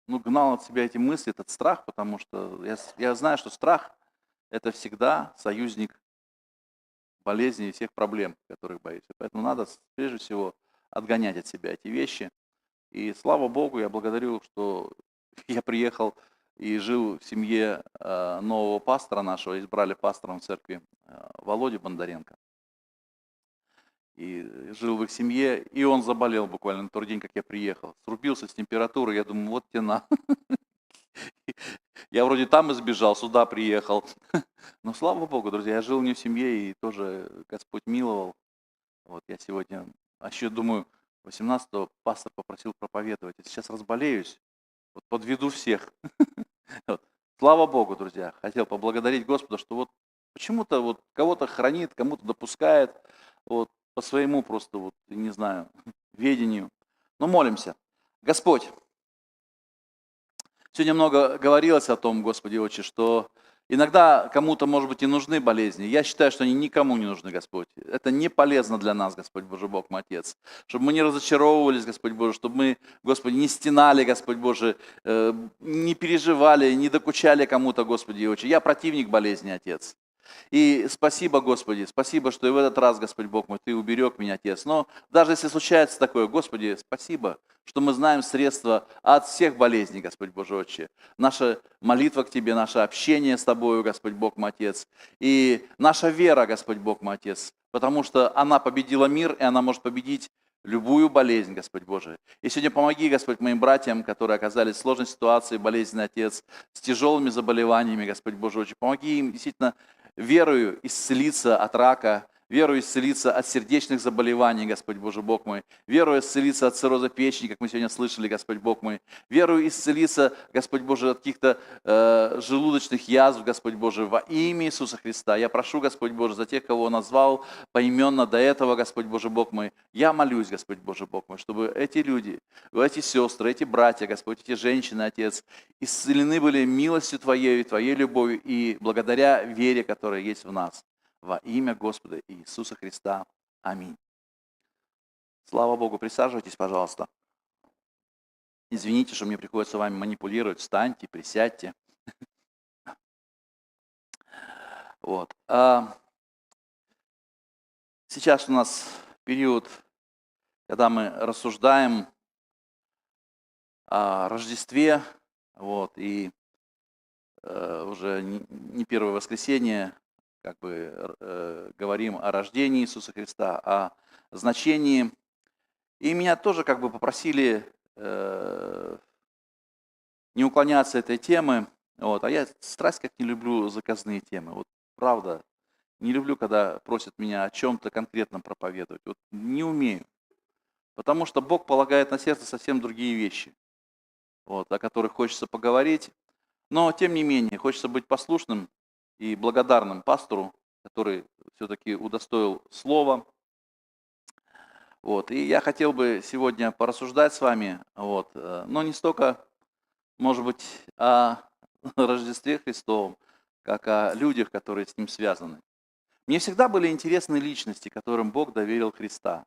Ну, гнал от себя эти мысли, этот страх, потому что я знаю, что страх – это всегда союзник болезней и всех проблем, которых боишься. Поэтому надо, прежде всего, отгонять от себя эти вещи. И слава Богу, я благодарю, что я приехал и жил в семье нового пастора нашего, избрали пастором в церкви Володю Бондаренко. И жил в их семье, и он заболел буквально на тот день, как я приехал. Срубился с температурой, я думаю, вот тена. Я вроде там избежал, сюда приехал. Но слава Богу, друзья, я жил не в семье, и тоже Господь миловал. Вот я сегодня, еще думаю, 18-го пастор попросил проповедовать. Я сейчас разболеюсь, вот подведу всех. Вот. Слава Богу, друзья. Хотел поблагодарить Господа, что вот почему-то вот кого-то хранит, кому-то допускает, вот по своему просто, вот, не знаю, ведению. Но молимся. Господь, сегодня много говорилось о том, Господи Отче, что иногда кому-то, может быть, и нужны болезни. Я считаю, что они никому не нужны, Господь. Это не полезно для нас, Господь Божий Бог, мой Отец. Чтобы мы не разочаровывались, Господь Божий, чтобы мы, Господи, не стенали, Господь Божий, не переживали, не докучали кому-то, Господи Отче. Я противник болезни, Отец. И спасибо, Господи, спасибо, что и в этот раз, Господь Бог мой, Ты уберег меня, Отец. Но даже если случается такое, Господи, спасибо, что мы знаем средства от всех болезней, Господь Божий Отче. Наша молитва к Тебе, наше общение с Тобою, Господь Бог мой Отец. И наша вера, Господь Бог мой Отец, потому что она победила мир, и она может победить любую болезнь, Господь Божий. И сегодня помоги, Господь, моим братьям, которые оказались в сложной ситуации, болезненный Отец, с тяжелыми заболеваниями, Господь Божий Отче. Помоги им действительно верою исцелиться от рака, верою исцелиться от сердечных заболеваний, Господь Божий Бог мой, верою исцелиться от цирроза печени, как мы сегодня слышали, Господь Бог мой, верою исцелиться, Господь Божий, от каких-то желудочных язв, Господь Божий, во имя Иисуса Христа. Я прошу, Господь Божий, за тех, кого назвал поименно до этого, Господь Божий Бог мой, я молюсь, Господь Божий Бог мой, чтобы эти люди, эти сестры, эти братья, Господь, эти женщины, Отец, исцелены были милостью Твоей, Твоей любовью и благодаря вере, которая есть в нас. Во имя Господа Иисуса Христа. Аминь. Слава Богу. Присаживайтесь, пожалуйста. Извините, что мне приходится вами манипулировать. Встаньте, присядьте. Вот. Сейчас у нас период, когда мы рассуждаем о Рождестве. Вот, и уже не первое воскресенье как бы говорим о рождении Иисуса Христа, о значении. И меня тоже как бы попросили не уклоняться от этой темы. Вот. А я страсть как не люблю заказные темы. Вот правда, не люблю, когда просят меня о чем-то конкретном проповедовать. Вот не умею. Потому что Бог полагает на сердце совсем другие вещи, вот, о которых хочется поговорить. Но, тем не менее, хочется быть послушным и благодарным пастору, который все-таки удостоил слова. Вот. И я хотел бы сегодня порассуждать с вами, вот, но не столько, может быть, о Рождестве Христовом, как о людях, которые с ним связаны. Мне всегда были интересны личности, которым Бог доверил Христа.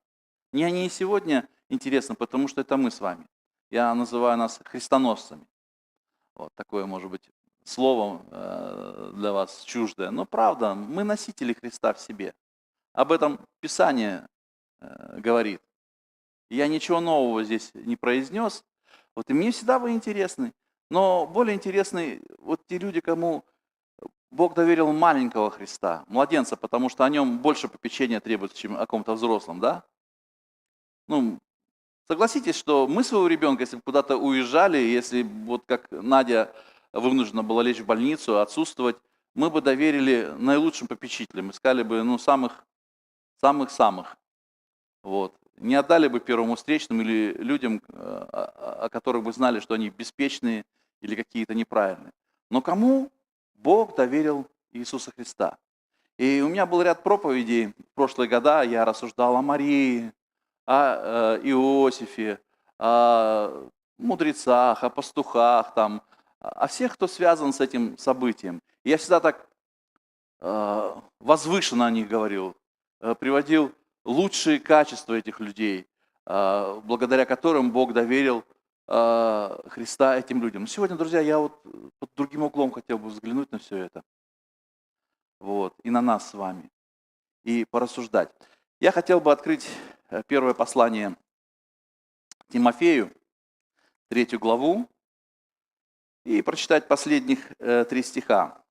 Мне они и сегодня интересны, потому что это мы с вами. Я называю нас христоносцами. Вот такое, может быть, слово для вас чуждое. Но правда, мы носители Христа в себе. Об этом Писание говорит. Я ничего нового здесь не произнес. Вот и мне всегда вы интересны. Но более интересны вот те люди, кому Бог доверил маленького Христа, младенца, потому что о нем больше попечения требуется, чем о ком-то взрослом, да? Ну, согласитесь, что мы своего ребенка, если бы куда-то уезжали, если вот как Надя вынуждена была лечь в больницу, отсутствовать, мы бы доверили наилучшим попечителям, искали бы самых-самых. Вот. Не отдали бы первому встречному или людям, о которых бы знали, что они беспечные или какие-то неправильные. Но кому Бог доверил Иисуса Христа? И у меня был ряд проповедей в прошлые года, я рассуждал о Марии, о Иосифе, о мудрецах, о пастухах, там, о всех, кто связан с этим событием. И я всегда так возвышенно о них говорил, приводил лучшие качества этих людей, благодаря которым Бог доверил Христа этим людям. Сегодня, друзья, я вот под другим углом хотел бы взглянуть на все это. Вот, и на нас с вами. И порассуждать. Я хотел бы открыть первое послание Тимофею, 3 главу, и прочитать последних 3 стиха.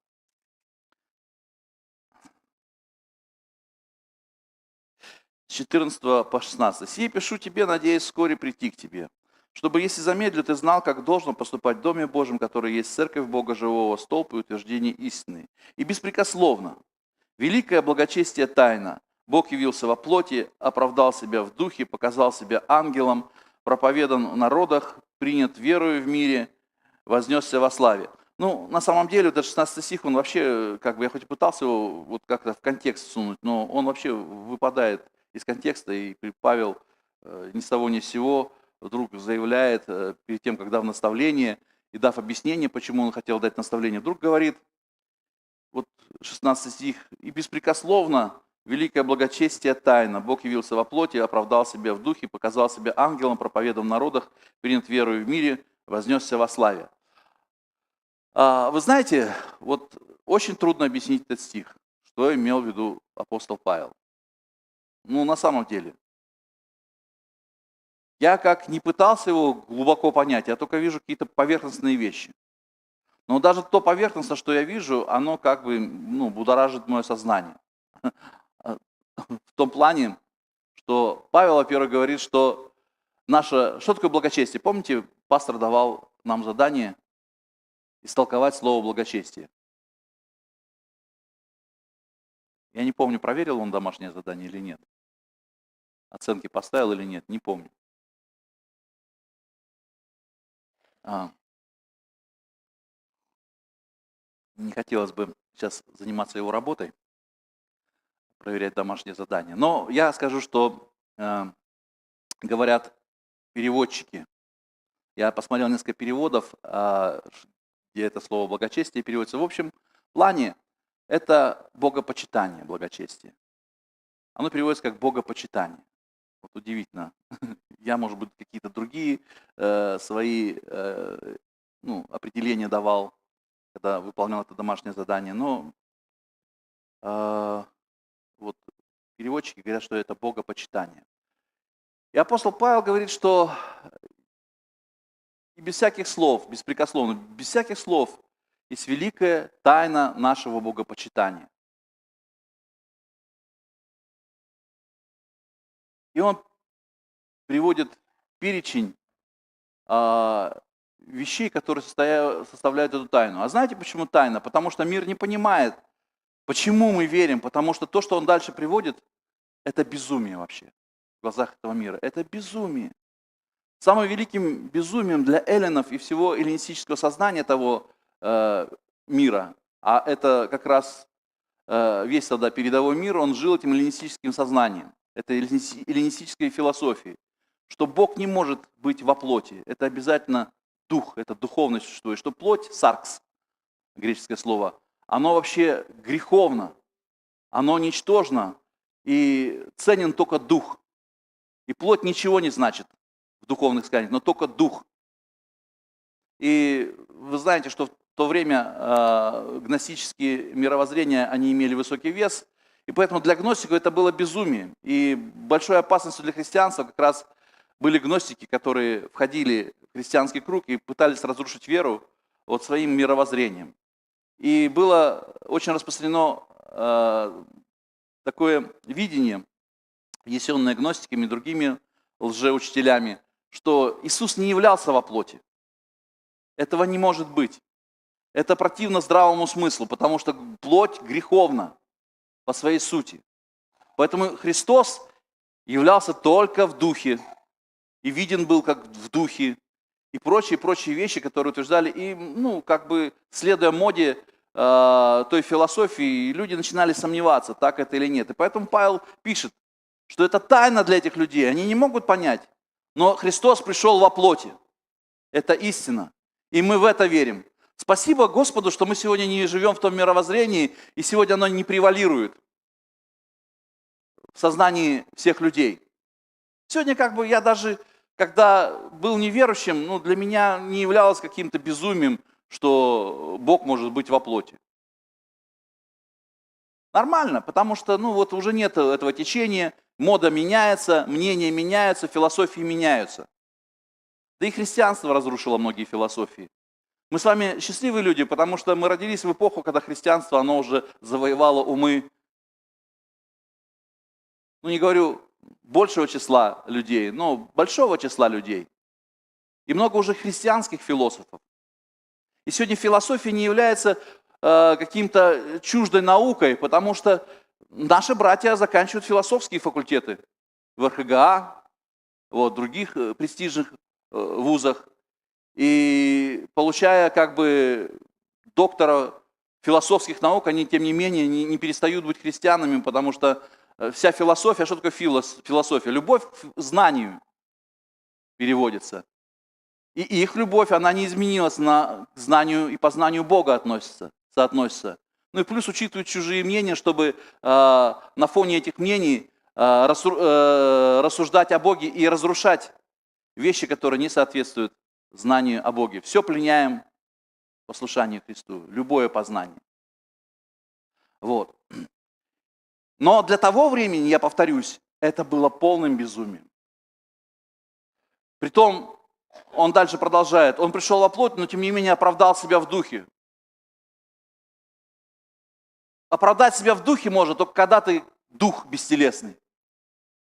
С 14 по 16. «Сие пишу тебе, надеясь вскоре прийти к тебе, чтобы, если замедлю, ты знал, как должно поступать в Доме Божьем, который есть церковь Бога Живого, столб и утверждение истины. И беспрекословно. Великое благочестие тайна. Бог явился во плоти, оправдал себя в духе, показал себя ангелом, проповедан в народах, принят верою в мире, вознесся во славе». Ну, на самом деле, этот 16 стих, он вообще, как бы я хоть и пытался его вот как-то в контекст сунуть, но он вообще выпадает из контекста, и Павел ни с того ни с сего вдруг заявляет перед тем, как дав наставление, и дав объяснение, почему он хотел дать наставление, вдруг говорит, вот 16 стих, «И беспрекословно великое благочестие тайна. Бог явился во плоти, оправдал себя в духе, показал себя ангелом, проповедом в народах, принят верою в мире, вознесся во славе». Вы знаете, вот очень трудно объяснить этот стих, что имел в виду апостол Павел. Ну, на самом деле. Я как не пытался его глубоко понять, я только вижу какие-то поверхностные вещи. Но даже то поверхностное, что я вижу, оно как бы будоражит мое сознание. В том плане, что Павел, во-первых, говорит, что что такое благочестие? Помните, пастор давал нам задание истолковать слово благочестие. Я не помню, проверил он домашнее задание или нет. Оценки поставил или нет, не помню. Не хотелось бы сейчас заниматься его работой, проверять домашнее задание. Но я скажу, что говорят переводчики. Я посмотрел несколько переводов, где это слово благочестие переводится. В общем плане это богопочитание, благочестие. Оно переводится как богопочитание. Вот удивительно. Я, может быть, какие-то другие свои определения давал, когда выполнял это домашнее задание. Но вот переводчики говорят, что это богопочитание. И апостол Павел говорит, что и без всяких слов, беспрекословно, без всяких слов есть великая тайна нашего богопочитания. И он приводит перечень вещей, которые составляют эту тайну. А знаете, почему тайна? Потому что мир не понимает, почему мы верим, потому что то, что он дальше приводит, это безумие вообще в глазах этого мира. Это безумие. Самым великим безумием для эллинов и всего эллинистического сознания того мира, а это как раз весь тогда передовой мир, он жил этим эллинистическим сознанием, это эллинистической философией, что Бог не может быть во плоти, это обязательно дух, это духовность существует, что плоть, саркс, греческое слово, оно вообще греховно, оно ничтожно и ценен только дух. И плоть ничего не значит в духовных сказаниях, но только дух. И вы знаете, что в то время гностические мировоззрения, они имели высокий вес, и поэтому для гностиков это было безумие. И большой опасностью для христианства как раз были гностики, которые входили в христианский круг и пытались разрушить веру вот своим мировоззрением. И было очень распространено такое видение, внесенное гностиками и другими лжеучителями, что Иисус не являлся во плоти. Этого не может быть. Это противно здравому смыслу, потому что плоть греховна по своей сути. Поэтому Христос являлся только в духе, и виден был как в духе, и прочие вещи, которые утверждали, и, как бы, следуя моде той философии, люди начинали сомневаться, так это или нет. И поэтому Павел пишет, что это тайна для этих людей, они не могут понять, но Христос пришел во плоти. Это истина, и мы в это верим. Спасибо Господу, что мы сегодня не живем в том мировоззрении, и сегодня оно не превалирует в сознании всех людей. Сегодня я даже, когда был неверующим, для меня не являлось каким-то безумием, что Бог может быть во плоти. Нормально, потому что уже нет этого течения, мода меняется, мнения меняются, философии меняются. Да и христианство разрушило многие философии. Мы с вами счастливые люди, потому что мы родились в эпоху, когда христианство, оно уже завоевало умы, не говорю большего числа людей, но большого числа людей. И много уже христианских философов. И сегодня философия не является каким-то чуждой наукой, потому что наши братья заканчивают философские факультеты в РХГА, других престижных вузах. И получая доктора философских наук, они тем не менее не перестают быть христианами, потому что вся философия, что такое философия? Любовь к знанию переводится. И их любовь, она не изменилась, к знанию и познанию Бога соотносится. И плюс учитывают чужие мнения, чтобы на фоне этих мнений рассуждать о Боге и разрушать вещи, которые не соответствуют знанию о Боге. Все пленяем послушанию Христу, любое познание. Но для того времени, я повторюсь, это было полным безумием. Притом, он дальше продолжает, он пришел во плоть, но тем не менее оправдал себя в духе. Оправдать себя в духе можно только когда ты дух бестелесный.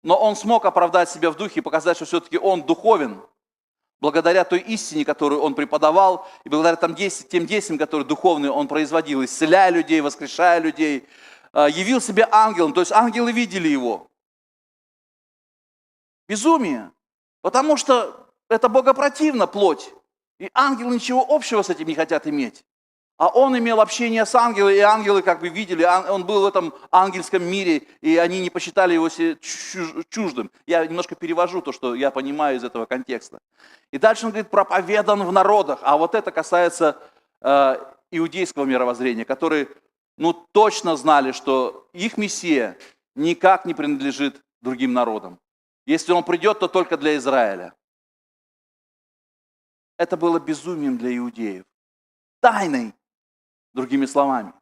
Но он смог оправдать себя в духе и показать, что все-таки он духовен, благодаря той истине, которую он преподавал, и благодаря тем действиям, которые духовные он производил, исцеляя людей, воскрешая людей, явил себя ангелом, то есть ангелы видели его. Безумие, потому что это богопротивно, плоть, и ангелы ничего общего с этим не хотят иметь. А он имел общение с ангелами, и ангелы видели, он был в этом ангельском мире, и они не посчитали его чуждым. Я немножко перевожу то, что я понимаю из этого контекста. И дальше он говорит, проповедан в народах. А вот это касается иудейского мировоззрения, которые точно знали, что их Мессия никак не принадлежит другим народам. Если он придет, то только для Израиля. Это было безумием для иудеев. Тайной. Другими словами.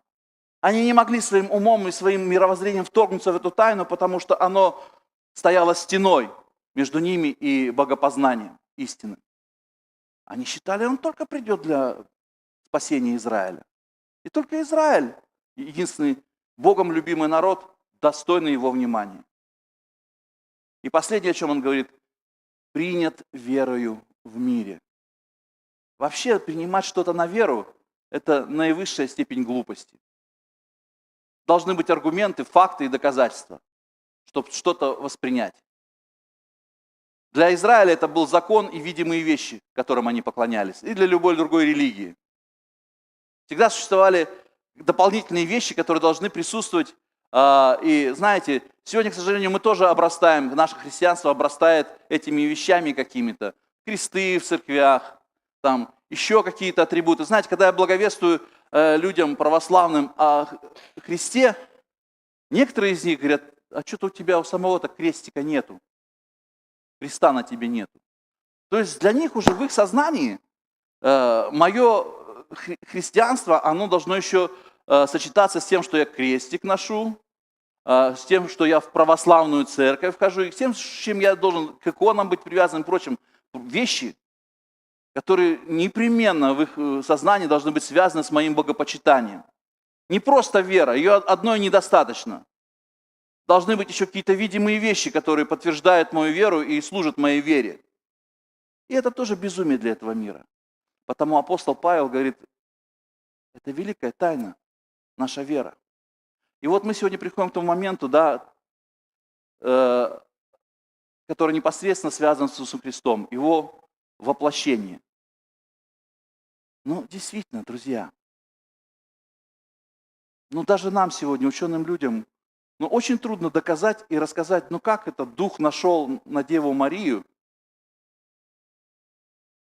Они не могли своим умом и своим мировоззрением вторгнуться в эту тайну, потому что оно стояло стеной между ними и богопознанием истины. Они считали, он только придет для спасения Израиля. И только Израиль, единственный Богом любимый народ, достойный его внимания. И последнее, о чем он говорит, принят верою в мире. Вообще принимать что-то на веру – это наивысшая степень глупости. Должны быть аргументы, факты и доказательства, чтобы что-то воспринять. Для Израиля это был закон и видимые вещи, которым они поклонялись, и для любой другой религии. Всегда существовали дополнительные вещи, которые должны присутствовать. И знаете, сегодня, к сожалению, мы тоже обрастаем, наше христианство обрастает этими вещами какими-то. Кресты в церквях, там еще какие-то атрибуты. Знаете, когда я благовествую людям православным о Христе, некоторые из них говорят: а что-то у тебя у самого-то крестика нету, креста на тебе нету. То есть для них уже в их сознании мое христианство, оно должно еще сочетаться с тем, что я крестик ношу, с тем, что я в православную церковь вхожу, и с тем, с чем я должен к иконам быть привязан и прочим. Вещи, которые непременно в их сознании должны быть связаны с моим богопочитанием. Не просто вера, ее одной недостаточно. Должны быть еще какие-то видимые вещи, которые подтверждают мою веру и служат моей вере. И это тоже безумие для этого мира. Потому апостол Павел говорит, это великая тайна, наша вера. И вот мы сегодня приходим к тому моменту, да, который непосредственно связан с Иисусом Христом, Его воплощение. Ну, действительно, друзья, даже нам сегодня, ученым людям, очень трудно доказать и рассказать, как это Дух нашел на Деву Марию,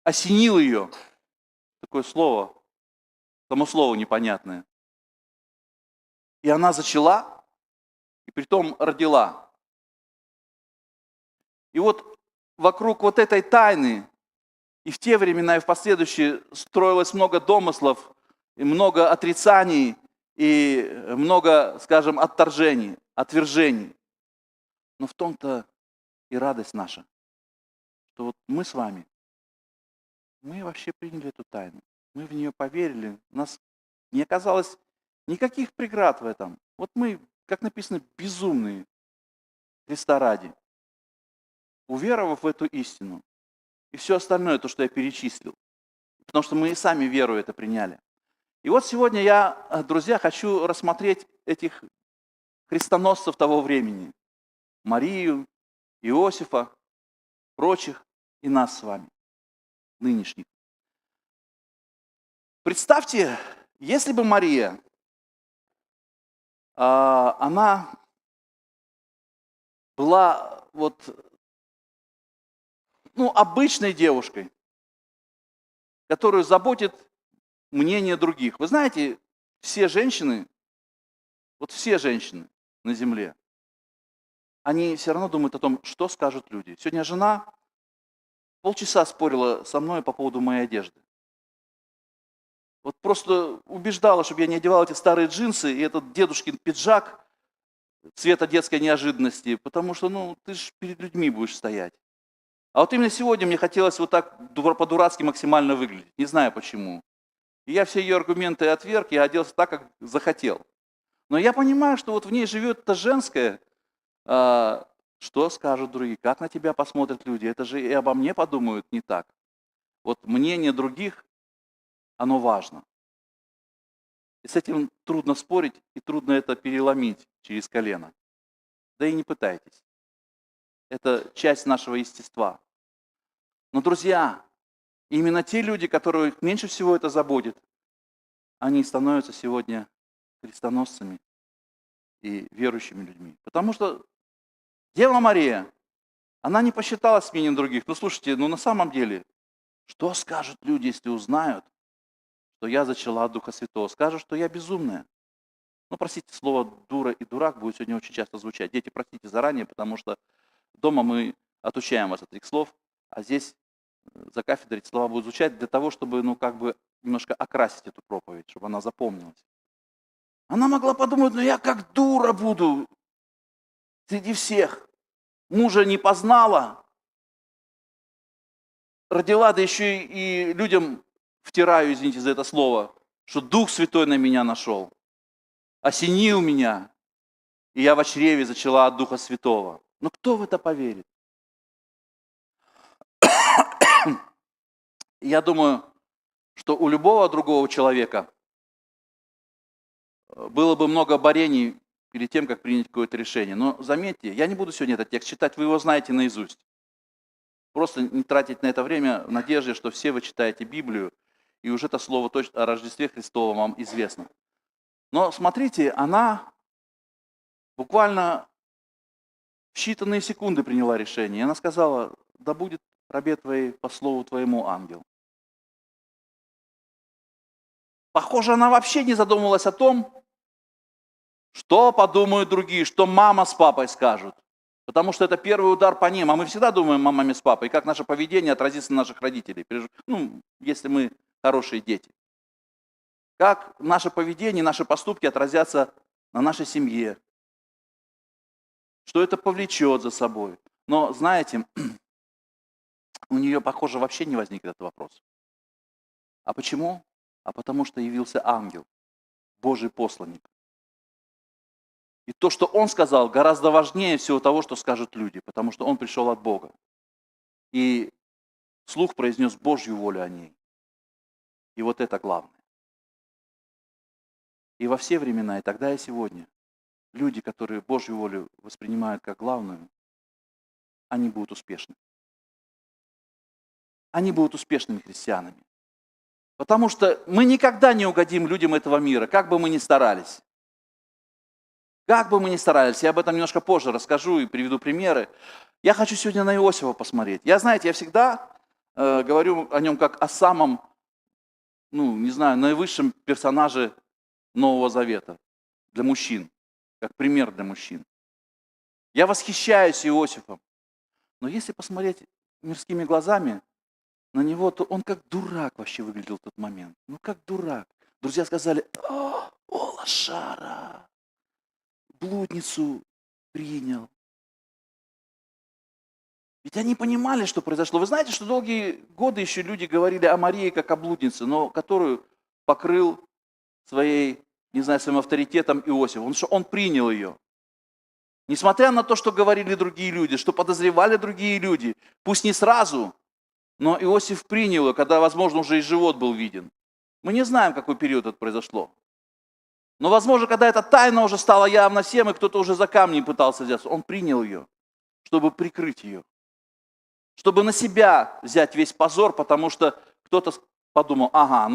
осенил ее, такое слово, само слово непонятное, и она зачала, и притом родила. И вот вокруг вот этой тайны и в те времена, и в последующие строилось много домыслов, и много отрицаний, и много, скажем, отторжений, отвержений. Но в том-то и радость наша, что вот мы с вами, мы вообще приняли эту тайну, мы в нее поверили, у нас не оказалось никаких преград в этом. Вот мы, как написано, безумные Христа ради, уверовав в эту истину. И все остальное, то, что я перечислил. Потому что мы и сами веру это приняли. И вот сегодня я, друзья, хочу рассмотреть этих крестоносцев того времени. Марию, Иосифа, прочих и нас с вами, нынешних. Представьте, если бы Мария, она была обычной девушкой, которую заботит мнение других. Вы знаете, все женщины на земле, они все равно думают о том, что скажут люди. Сегодня жена полчаса спорила со мной по поводу моей одежды. Вот просто убеждала, чтобы я не одевал эти старые джинсы и этот дедушкин пиджак цвета детской неожиданности, потому что, ты же перед людьми будешь стоять. А вот именно сегодня мне хотелось вот так по-дурацки максимально выглядеть. Не знаю почему. И я все ее аргументы отверг, я оделся так, как захотел. Но я понимаю, что вот в ней живет это женское, что скажут другие, как на тебя посмотрят люди. Это же и обо мне подумают не так. Вот мнение других, оно важно. И с этим трудно спорить, и трудно это переломить через колено. Да и не пытайтесь. Это часть нашего естества. Но, друзья, именно те люди, которых меньше всего это заботит, они становятся сегодня крестоносцами и верующими людьми. Потому что Дева Мария, она не посчиталась мнением других. Слушайте, на самом деле, что скажут люди, если узнают, что я зачала от Духа Святого? Скажут, что я безумная. Простите, слово «дура» и «дурак» будет сегодня очень часто звучать. Дети, простите заранее, потому что дома мы отучаем вас от этих слов, а здесь за кафедрой эти слова будут звучать для того, чтобы, немножко окрасить эту проповедь, чтобы она запомнилась. Она могла подумать, я как дура буду среди всех. Мужа не познала, родила, да еще и людям втираю, извините за это слово, что Дух Святой на меня нашел, осенил меня, и я в чреве зачала от Духа Святого. Но кто в это поверит? Я думаю, что у любого другого человека было бы много борений перед тем, как принять какое-то решение. Но заметьте, я не буду сегодня этот текст читать, вы его знаете наизусть. Просто не тратить на это время в надежде, что все вы читаете Библию, и уже это слово точно о Рождестве Христовом вам известно. Но смотрите, она буквально в считанные секунды приняла решение. Она сказала: да будет рабе твоей по слову твоему, ангел. Похоже, она вообще не задумывалась о том, что подумают другие, что мама с папой скажут. Потому что это первый удар по ним. А мы всегда думаем о маме с папой, как наше поведение отразится на наших родителей. Ну, если мы хорошие дети. Как наше поведение, наши поступки отразятся на нашей семье. Что это повлечет за собой. Но, знаете, у нее, похоже, вообще не возник этот вопрос. А почему? А потому что явился ангел, Божий посланник. И то, что он сказал, гораздо важнее всего того, что скажут люди, потому что он пришел от Бога. И вслух произнес Божью волю о ней. И вот это главное. И во все времена, и тогда, и сегодня, люди, которые Божью волю воспринимают как главную, они будут успешны. Они будут успешными христианами. Потому что мы никогда не угодим людям этого мира, как бы мы ни старались. Как бы мы ни старались, я об этом немножко позже расскажу и приведу примеры. Я хочу сегодня на Иосифа посмотреть. Я всегда говорю о нем как о самом, наивысшем персонаже Нового Завета для мужчин, как пример для мужчин. Я восхищаюсь Иосифом. Но если посмотреть мирскими глазами на него, то он как дурак вообще выглядел в тот момент. Ну, как дурак. Друзья сказали: о, лошара, блудницу принял. Ведь они понимали, что произошло. Вы знаете, что долгие годы еще люди говорили о Марии как о блуднице, но которую покрыл своим авторитетом Иосиф. Он принял ее. Несмотря на то, что говорили другие люди, что подозревали другие люди, пусть не сразу, но Иосиф принял ее, когда, возможно, уже и живот был виден. Мы не знаем, какой период это произошло. Но, возможно, когда эта тайна уже стала явна всем, и кто-то уже за камни пытался взяться, он принял ее, чтобы прикрыть ее. Чтобы на себя взять весь позор, потому что кто-то подумал: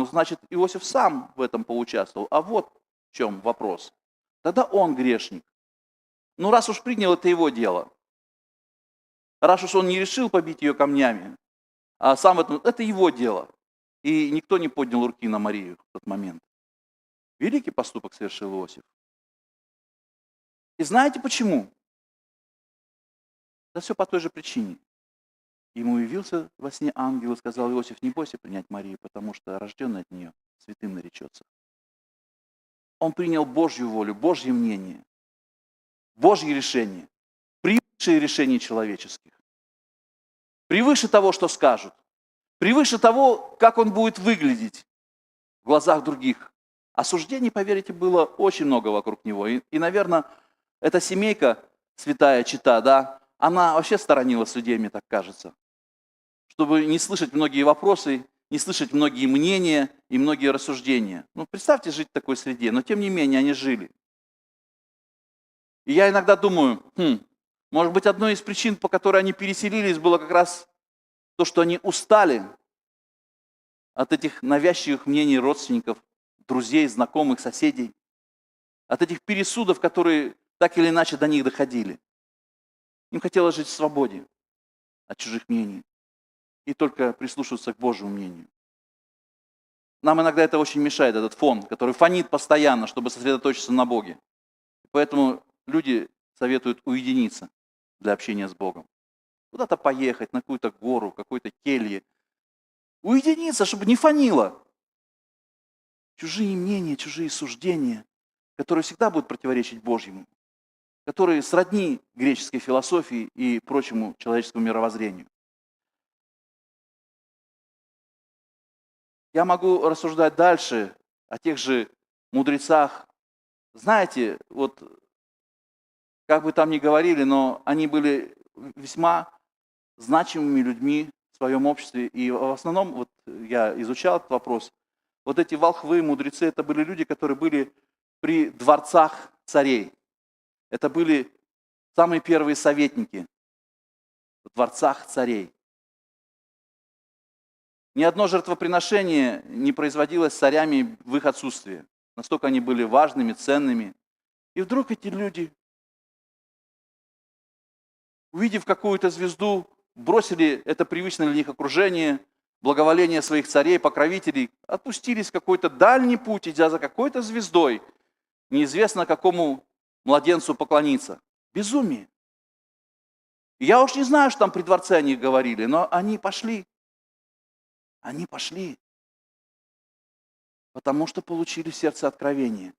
значит, Иосиф сам в этом поучаствовал. А вот в чем вопрос. Тогда он грешник. Раз уж принял, это его дело. Раз уж он не решил побить ее камнями, а сам это его дело. И никто не поднял руки на Марию в тот момент. Великий поступок совершил Иосиф. И знаете почему? Да все по той же причине. Ему явился во сне ангел и сказал: Иосиф, не бойся принять Марию, потому что рожденный от нее святым наречется. Он принял Божью волю, Божье мнение, Божье решение, превыше решений человеческих, превыше того, что скажут, превыше того, как он будет выглядеть в глазах других. Осуждений, поверьте, было очень много вокруг него. И, наверное, эта семейка, святая чета, да, она вообще сторонилась людей, мне так кажется. Чтобы не слышать многие вопросы, не слышать многие мнения и многие рассуждения. Представьте жить в такой среде, но тем не менее они жили. И я иногда думаю, может быть, одной из причин, по которой они переселились, было как раз то, что они устали от этих навязчивых мнений родственников, друзей, знакомых, соседей, от этих пересудов, которые так или иначе до них доходили. Им хотелось жить в свободе от чужих мнений и только прислушиваться к Божьему мнению. Нам иногда это очень мешает, этот фон, который фонит постоянно, чтобы сосредоточиться на Боге. Поэтому люди советуют уединиться для общения с Богом. Куда-то поехать, на какую-то гору, в какой-то келье. Уединиться, чтобы не фонило. Чужие мнения, чужие суждения, которые всегда будут противоречить Божьему, которые сродни греческой философии и прочему человеческому мировоззрению. Я могу рассуждать дальше о тех же мудрецах. Знаете, как бы там ни говорили, но они были весьма значимыми людьми в своем обществе. И в основном, я изучал этот вопрос, вот эти волхвы, мудрецы, это были люди, которые были при дворцах царей. Это были самые первые советники в дворцах царей. Ни одно жертвоприношение не производилось царями в их отсутствие. Настолько они были важными, ценными. И вдруг эти люди, увидев какую-то звезду, бросили это привычное для них окружение, благоволение своих царей, покровителей, отпустились в какой-то дальний путь, идя за какой-то звездой, неизвестно какому младенцу поклониться. Безумие. Я уж не знаю, что там при дворце о них говорили, но они пошли. Они пошли, потому что получили в сердце откровение.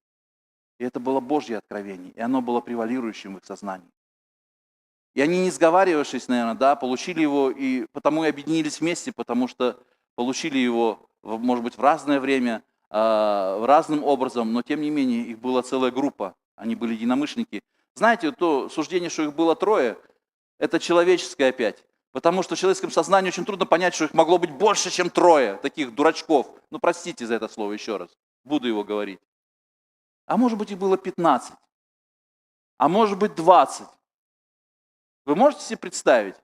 И это было Божье откровение, и оно было превалирующим в их сознании. И они, не сговаривавшись, наверное, получили его, и потому и объединились вместе, потому что получили его, может быть, в разное время, разным образом, но тем не менее их была целая группа, они были единомышленники. Знаете, то суждение, что их было трое, это человеческое опять. Потому что в человеческом сознании очень трудно понять, что их могло быть больше, чем трое таких дурачков. Ну, простите за это слово еще раз, буду его говорить. А может быть, их было 15, а может быть 20. Вы можете себе представить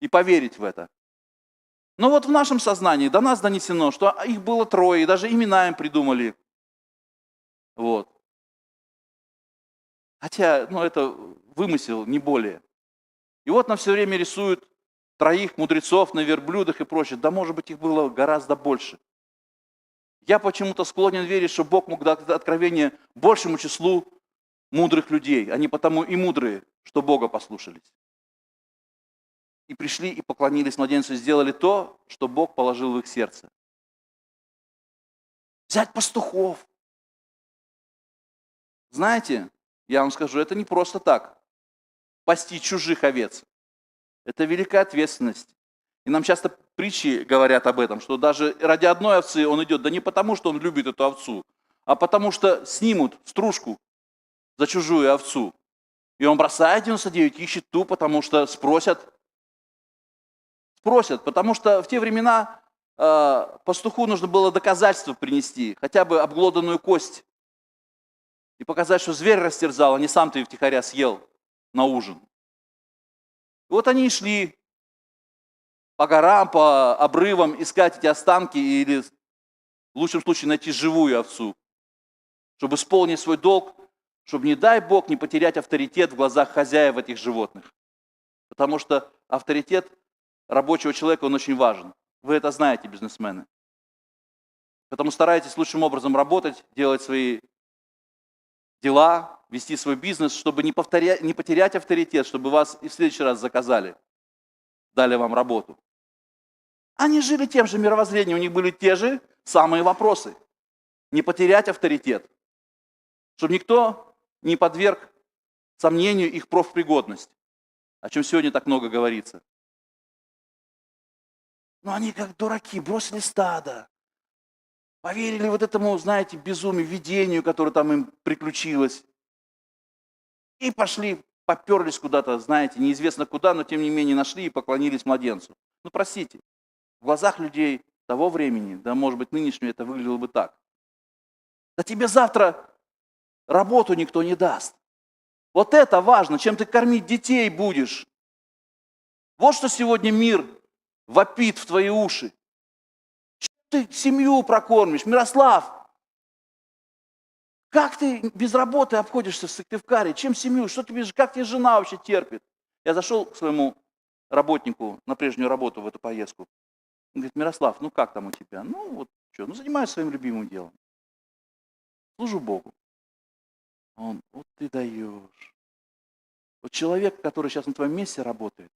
и поверить в это? Но вот в нашем сознании до нас донесено, что их было трое, и даже имена им придумали. Вот. Хотя, это вымысел, не более. И вот нам все время рисуют троих мудрецов на верблюдах и прочее. Да, может быть, их было гораздо больше. Я почему-то склонен верить, что Бог мог дать откровение большему числу мудрых людей. Они потому и мудрые, что Бога послушались. И пришли и поклонились младенцу, и сделали то, что Бог положил в их сердце. Взять пастухов. Знаете, я вам скажу, это не просто так. Пасти чужих овец. Это великая ответственность. И нам часто притчи говорят об этом, что даже ради одной овцы он идет, да не потому, что он любит эту овцу, а потому что снимут стружку за чужую овцу. И он бросает 99, ищет ту, потому что спросят. Спросят, потому что в те времена пастуху нужно было доказательство принести, хотя бы обглоданную кость. И показать, что зверь растерзал, а не сам ты ее втихаря съел на ужин. И вот они и шли по горам, по обрывам искать эти останки или, в лучшем случае, найти живую овцу, чтобы исполнить свой долг, чтобы, не дай Бог, не потерять авторитет в глазах хозяев этих животных. Потому что авторитет рабочего человека, он очень важен. Вы это знаете, бизнесмены. Поэтому старайтесь лучшим образом работать, делать свои дела, вести свой бизнес, чтобы не потерять авторитет, чтобы вас и в следующий раз заказали, дали вам работу. Они жили тем же мировоззрением, у них были те же самые вопросы. Не потерять авторитет, чтобы никто не подверг сомнению их профпригодность, о чем сегодня так много говорится. Но они как дураки бросили стадо, поверили вот этому, знаете, безумию, видению, которое там им приключилось. И пошли, поперлись куда-то, знаете, неизвестно куда, но тем не менее нашли и поклонились младенцу. Ну, простите, в глазах людей того времени, да, может быть, нынешнего, это выглядело бы так. Да тебе завтра работу никто не даст. Вот это важно, чем ты кормить детей будешь. Вот что сегодня мир вопит в твои уши. Чем ты семью прокормишь? Мирослав, как ты без работы обходишься в Сыктывкаре? Чем семью? Как тебе жена вообще терпит? Я зашел к своему работнику на прежнюю работу в эту поездку. Он говорит: Мирослав, ну как там у тебя? Ну вот что, занимаюсь своим любимым делом. Служу Богу. Он: вот ты даешь. Вот человек, который сейчас на твоем месте работает,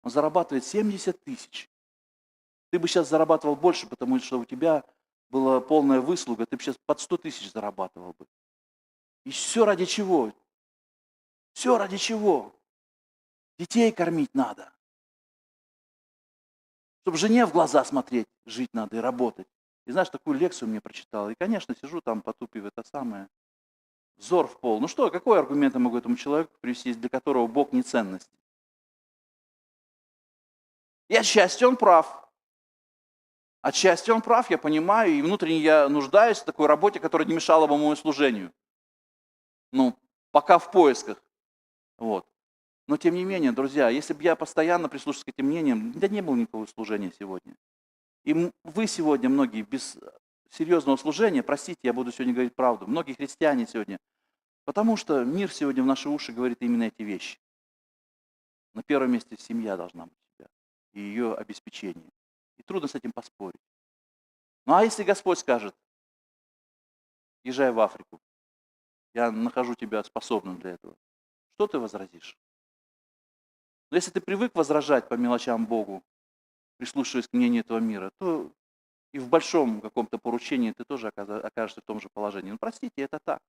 он зарабатывает 70 тысяч. Ты бы сейчас зарабатывал больше, потому что у тебя была полная выслуга, ты бы сейчас под 100 тысяч зарабатывал бы. И все ради чего? Все ради чего? Детей кормить надо. Чтобы жене в глаза смотреть, жить надо и работать. И знаешь, такую лекцию мне прочитал. И, конечно, сижу там, потупив это самое. Взор в пол. Ну что, какой аргумент я могу этому человеку привести, для которого Бог не ценность? И отчасти он прав. Отчасти он прав, я понимаю, и внутренне я нуждаюсь в такой работе, которая не мешала бы моему служению. Ну, пока в поисках. Вот. Но тем не менее, друзья, если бы я постоянно прислушивался к этим мнениям, да не было никакого служения сегодня. И вы сегодня, многие, без серьезного служения, простите, я буду сегодня говорить правду, многие христиане сегодня, потому что мир сегодня в наши уши говорит именно эти вещи. На первом месте семья должна быть у тебя и ее обеспечение. И трудно с этим поспорить. Ну а если Господь скажет, езжай в Африку, я нахожу тебя способным для этого, что ты возразишь? Но если ты привык возражать по мелочам Богу, прислушиваясь к мнению этого мира, то и в большом каком-то поручении ты тоже окажешься в том же положении. Ну, простите, это так.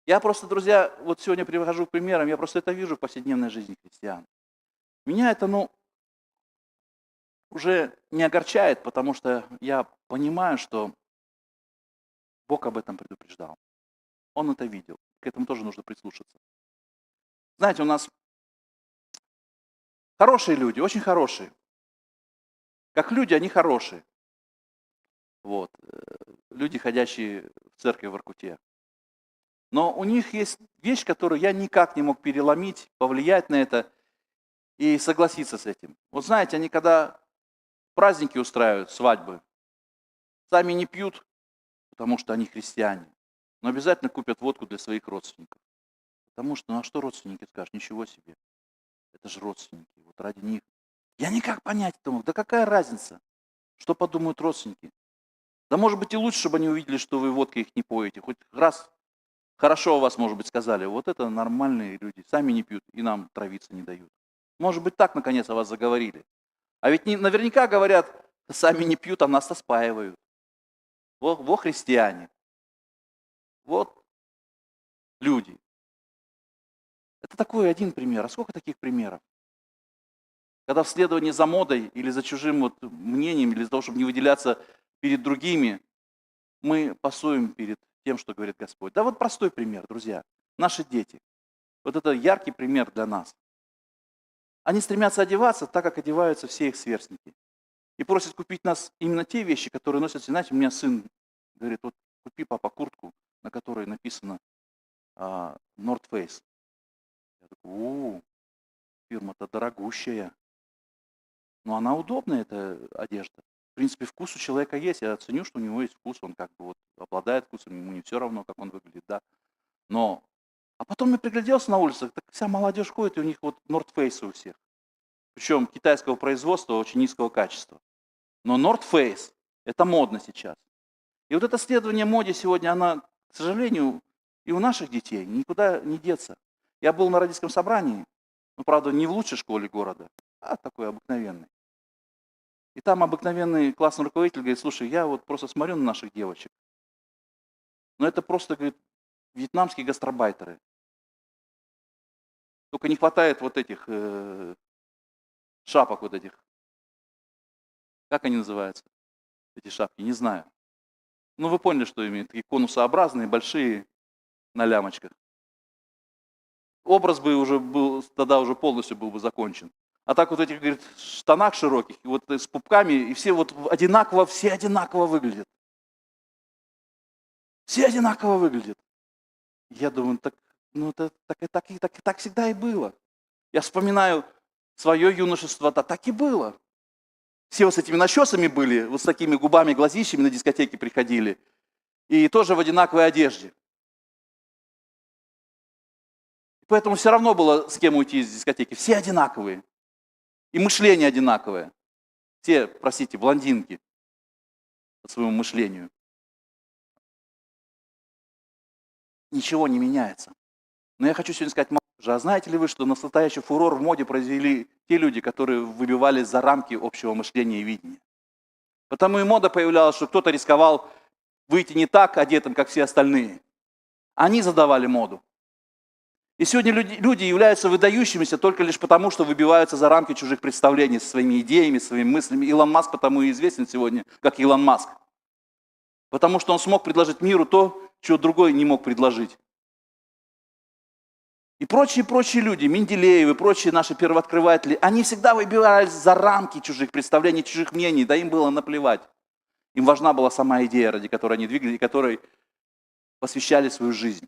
Я просто, друзья, вот сегодня привожу к примерам, я просто это вижу в повседневной жизни христиан. Меня это, уже не огорчает, потому что я понимаю, что Бог об этом предупреждал. Он это видел. К этому тоже нужно прислушаться. Знаете, у нас хорошие люди, очень хорошие. Как люди, они хорошие. Вот. Люди, ходящие в церковь в Воркуте. Но у них есть вещь, которую я никак не мог переломить, повлиять на это и согласиться с этим. Вот знаете, они когда праздники устраивают, свадьбы, сами не пьют, потому что они христиане, но обязательно купят водку для своих родственников. Потому что, а что родственники скажут? Ничего себе. Это же родственники, вот ради них. Я никак понять это мог. Да какая разница, что подумают родственники? Да может быть и лучше, чтобы они увидели, что вы водкой их не поете. Хоть раз хорошо о вас, может быть, сказали. Вот это нормальные люди, сами не пьют и нам травиться не дают. Может быть, так, наконец, о вас заговорили. А ведь наверняка говорят, сами не пьют, а нас-то спаивают. Во христиане. Вот люди. Это такой один пример. А сколько таких примеров? Когда в следовании за модой или за чужим мнением, или для того, чтобы не выделяться перед другими, мы пасуем перед тем, что говорит Господь. Да вот простой пример, друзья. Наши дети. Вот это яркий пример для нас. Они стремятся одеваться так, как одеваются все их сверстники. И просят купить нас именно те вещи, которые носят. Знаете, у меня сын говорит, вот купи, папа, куртку, на которой написано North Face. Я такой, фирма-то дорогущая. Но она удобная, эта одежда. В принципе, вкус у человека есть. Я ценю, что у него есть вкус. Он как бы обладает вкусом, ему не все равно, как он выглядит, да. Но, а потом я пригляделся на улицах, так вся молодежь ходит, и у них North Face у всех. Причем китайского производства, очень низкого качества. Но North Face – это модно сейчас. И вот это следование моде сегодня, она, к сожалению, и у наших детей никуда не деться. Я был на родительском собрании, правда, не в лучшей школе города, а такой обыкновенный. И там обыкновенный классный руководитель говорит, слушай, я вот просто смотрю на наших девочек, но это просто, говорит, вьетнамские гастарбайтеры. Только не хватает вот этих шапок вот этих. Как они называются, эти шапки, не знаю. Ну, вы поняли, что имеют, такие конусообразные, большие, на лямочках. Образ бы уже был, тогда уже полностью был бы закончен. А так вот в этих, говорит, штанах широких, и вот с пупками, и все вот одинаково, все одинаково выглядят. Все одинаково выглядят. Я думаю, так всегда и было. Я вспоминаю свое юношество, да так и было. Все вот с этими начесами были, вот с такими губами, глазищами на дискотеке приходили. И тоже в одинаковой одежде. Поэтому все равно было с кем уйти из дискотеки. Все одинаковые. И мышление одинаковое. Все, простите, блондинки по своему мышлению. Ничего не меняется. Но я хочу сегодня сказать, а знаете ли вы, что настоящий фурор в моде произвели те люди, которые выбивались за рамки общего мышления и видения? Потому и мода появлялась, что кто-то рисковал выйти не так одетым, как все остальные. Они задавали моду. И сегодня люди являются выдающимися только лишь потому, что выбиваются за рамки чужих представлений со своими идеями, своими мыслями. Илон Маск потому и известен сегодня, как Илон Маск. Потому что он смог предложить миру то, чего другой не мог предложить. И прочие люди, Менделеевы, прочие наши первооткрыватели, они всегда выбирались за рамки чужих представлений, чужих мнений, да им было наплевать. Им важна была сама идея, ради которой они двигались, и которой посвящали свою жизнь.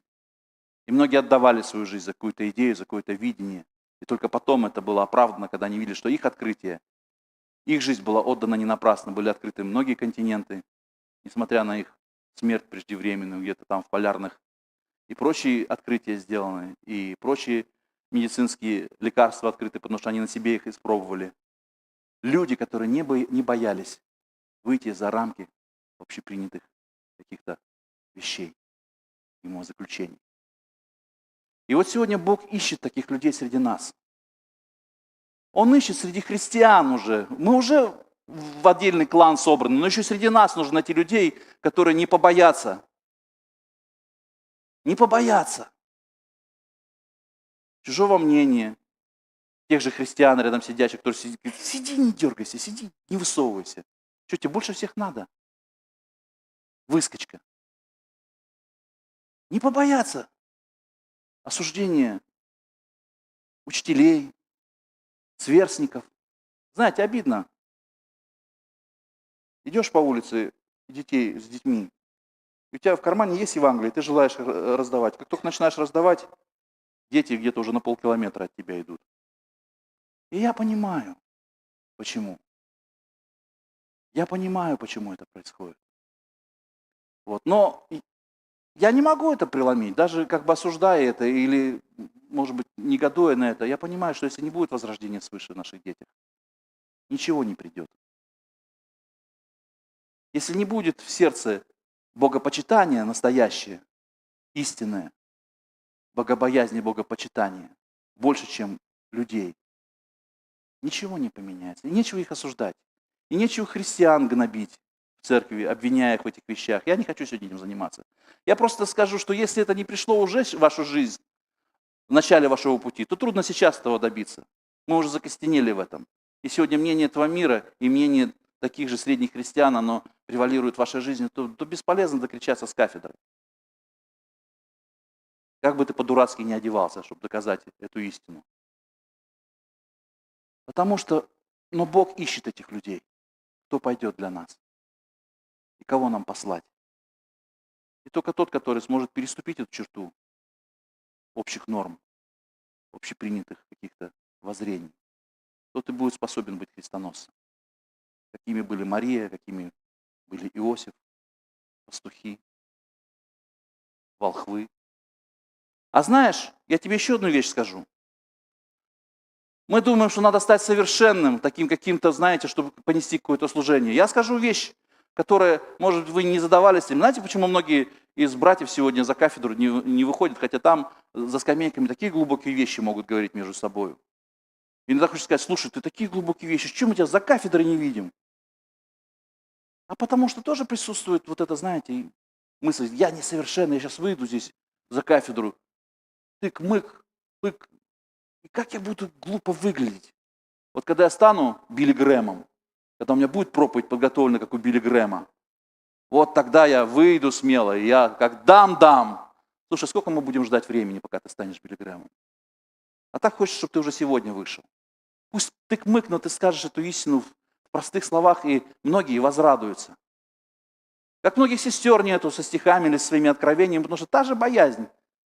И многие отдавали свою жизнь за какую-то идею, за какое-то видение. И только потом это было оправдано, когда они видели, что их открытие, их жизнь была отдана не напрасно, были открыты многие континенты, несмотря на их смерть преждевременную где-то там в полярных. И прочие открытия сделаны, и прочие медицинские лекарства открыты, потому что они на себе их испробовали. Люди, которые не боялись выйти за рамки общепринятых каких-то вещей, ему заключений. И вот сегодня Бог ищет таких людей среди нас. Он ищет среди христиан уже. Мы уже в отдельный клан собраны, но еще среди нас нужно найти людей, которые не побоятся. Не побоятся чужого мнения, тех же христиан рядом сидящих, которые сидят, говорят, сиди, не дергайся, сиди, не высовывайся. Что тебе больше всех надо? Выскочка. Не побояться осуждения учителей, сверстников. Знаете, обидно. Идешь по улице, детей с детьми, и у тебя в кармане есть Евангелие, ты желаешь раздавать. Как только начинаешь раздавать, дети где-то уже на полкилометра от тебя идут. И я понимаю, почему. Я понимаю, почему это происходит. Вот. Но я не могу это преломить, даже как бы осуждая это или, может быть, негодуя на это. Я понимаю, что если не будет возрождения свыше в наших детях, ничего не придет. Если не будет в сердце богопочитание настоящее, истинное, богобоязнь и богопочитание, больше, чем людей, ничего не поменяется. И нечего их осуждать. И нечего христиан гнобить в церкви, обвиняя их в этих вещах. Я не хочу сегодня этим заниматься. Я просто скажу, что если это не пришло уже в вашу жизнь, в начале вашего пути, то трудно сейчас этого добиться. Мы уже закостенели в этом. И сегодня мнение этого мира и мнение таких же средних христиан, оно превалирует в вашей жизни, то бесполезно докричаться с кафедры. Как бы ты по-дурацки не одевался, чтобы доказать эту истину. Потому что, но Бог ищет этих людей, кто пойдет для нас и кого нам послать. И только тот, который сможет переступить эту черту общих норм, общепринятых каких-то воззрений, тот и будет способен быть христоносцем. Какими были Мария, какими были Иосиф, пастухи, волхвы. А знаешь, я тебе еще одну вещь скажу. Мы думаем, что надо стать совершенным, таким каким-то, знаете, чтобы понести какое-то служение. Я скажу вещь, которая, может, вы не задавались этим. Знаете, почему многие из братьев сегодня за кафедру не выходят, хотя там за скамейками такие глубокие вещи могут говорить между собой. Иногда хочется сказать, слушай, ты такие глубокие вещи, чем мы тебя за кафедрой не видим? А потому что тоже присутствует вот это, знаете, мысль, я несовершенный, я сейчас выйду здесь за кафедру, тык-мык, пык, и как я буду глупо выглядеть? Вот когда я стану Билли Грэмом, когда у меня будет проповедь подготовлена, как у Билли Грэма, вот тогда я выйду смело, и я как дам. Слушай, сколько мы будем ждать времени, пока ты станешь Билли Грэмом? А так хочешь, чтобы ты уже сегодня вышел. Пусть тык-мык, но ты скажешь эту истину в простых словах, и многие возрадуются. Как многих сестер нету со стихами или своими откровениями, потому что та же боязнь.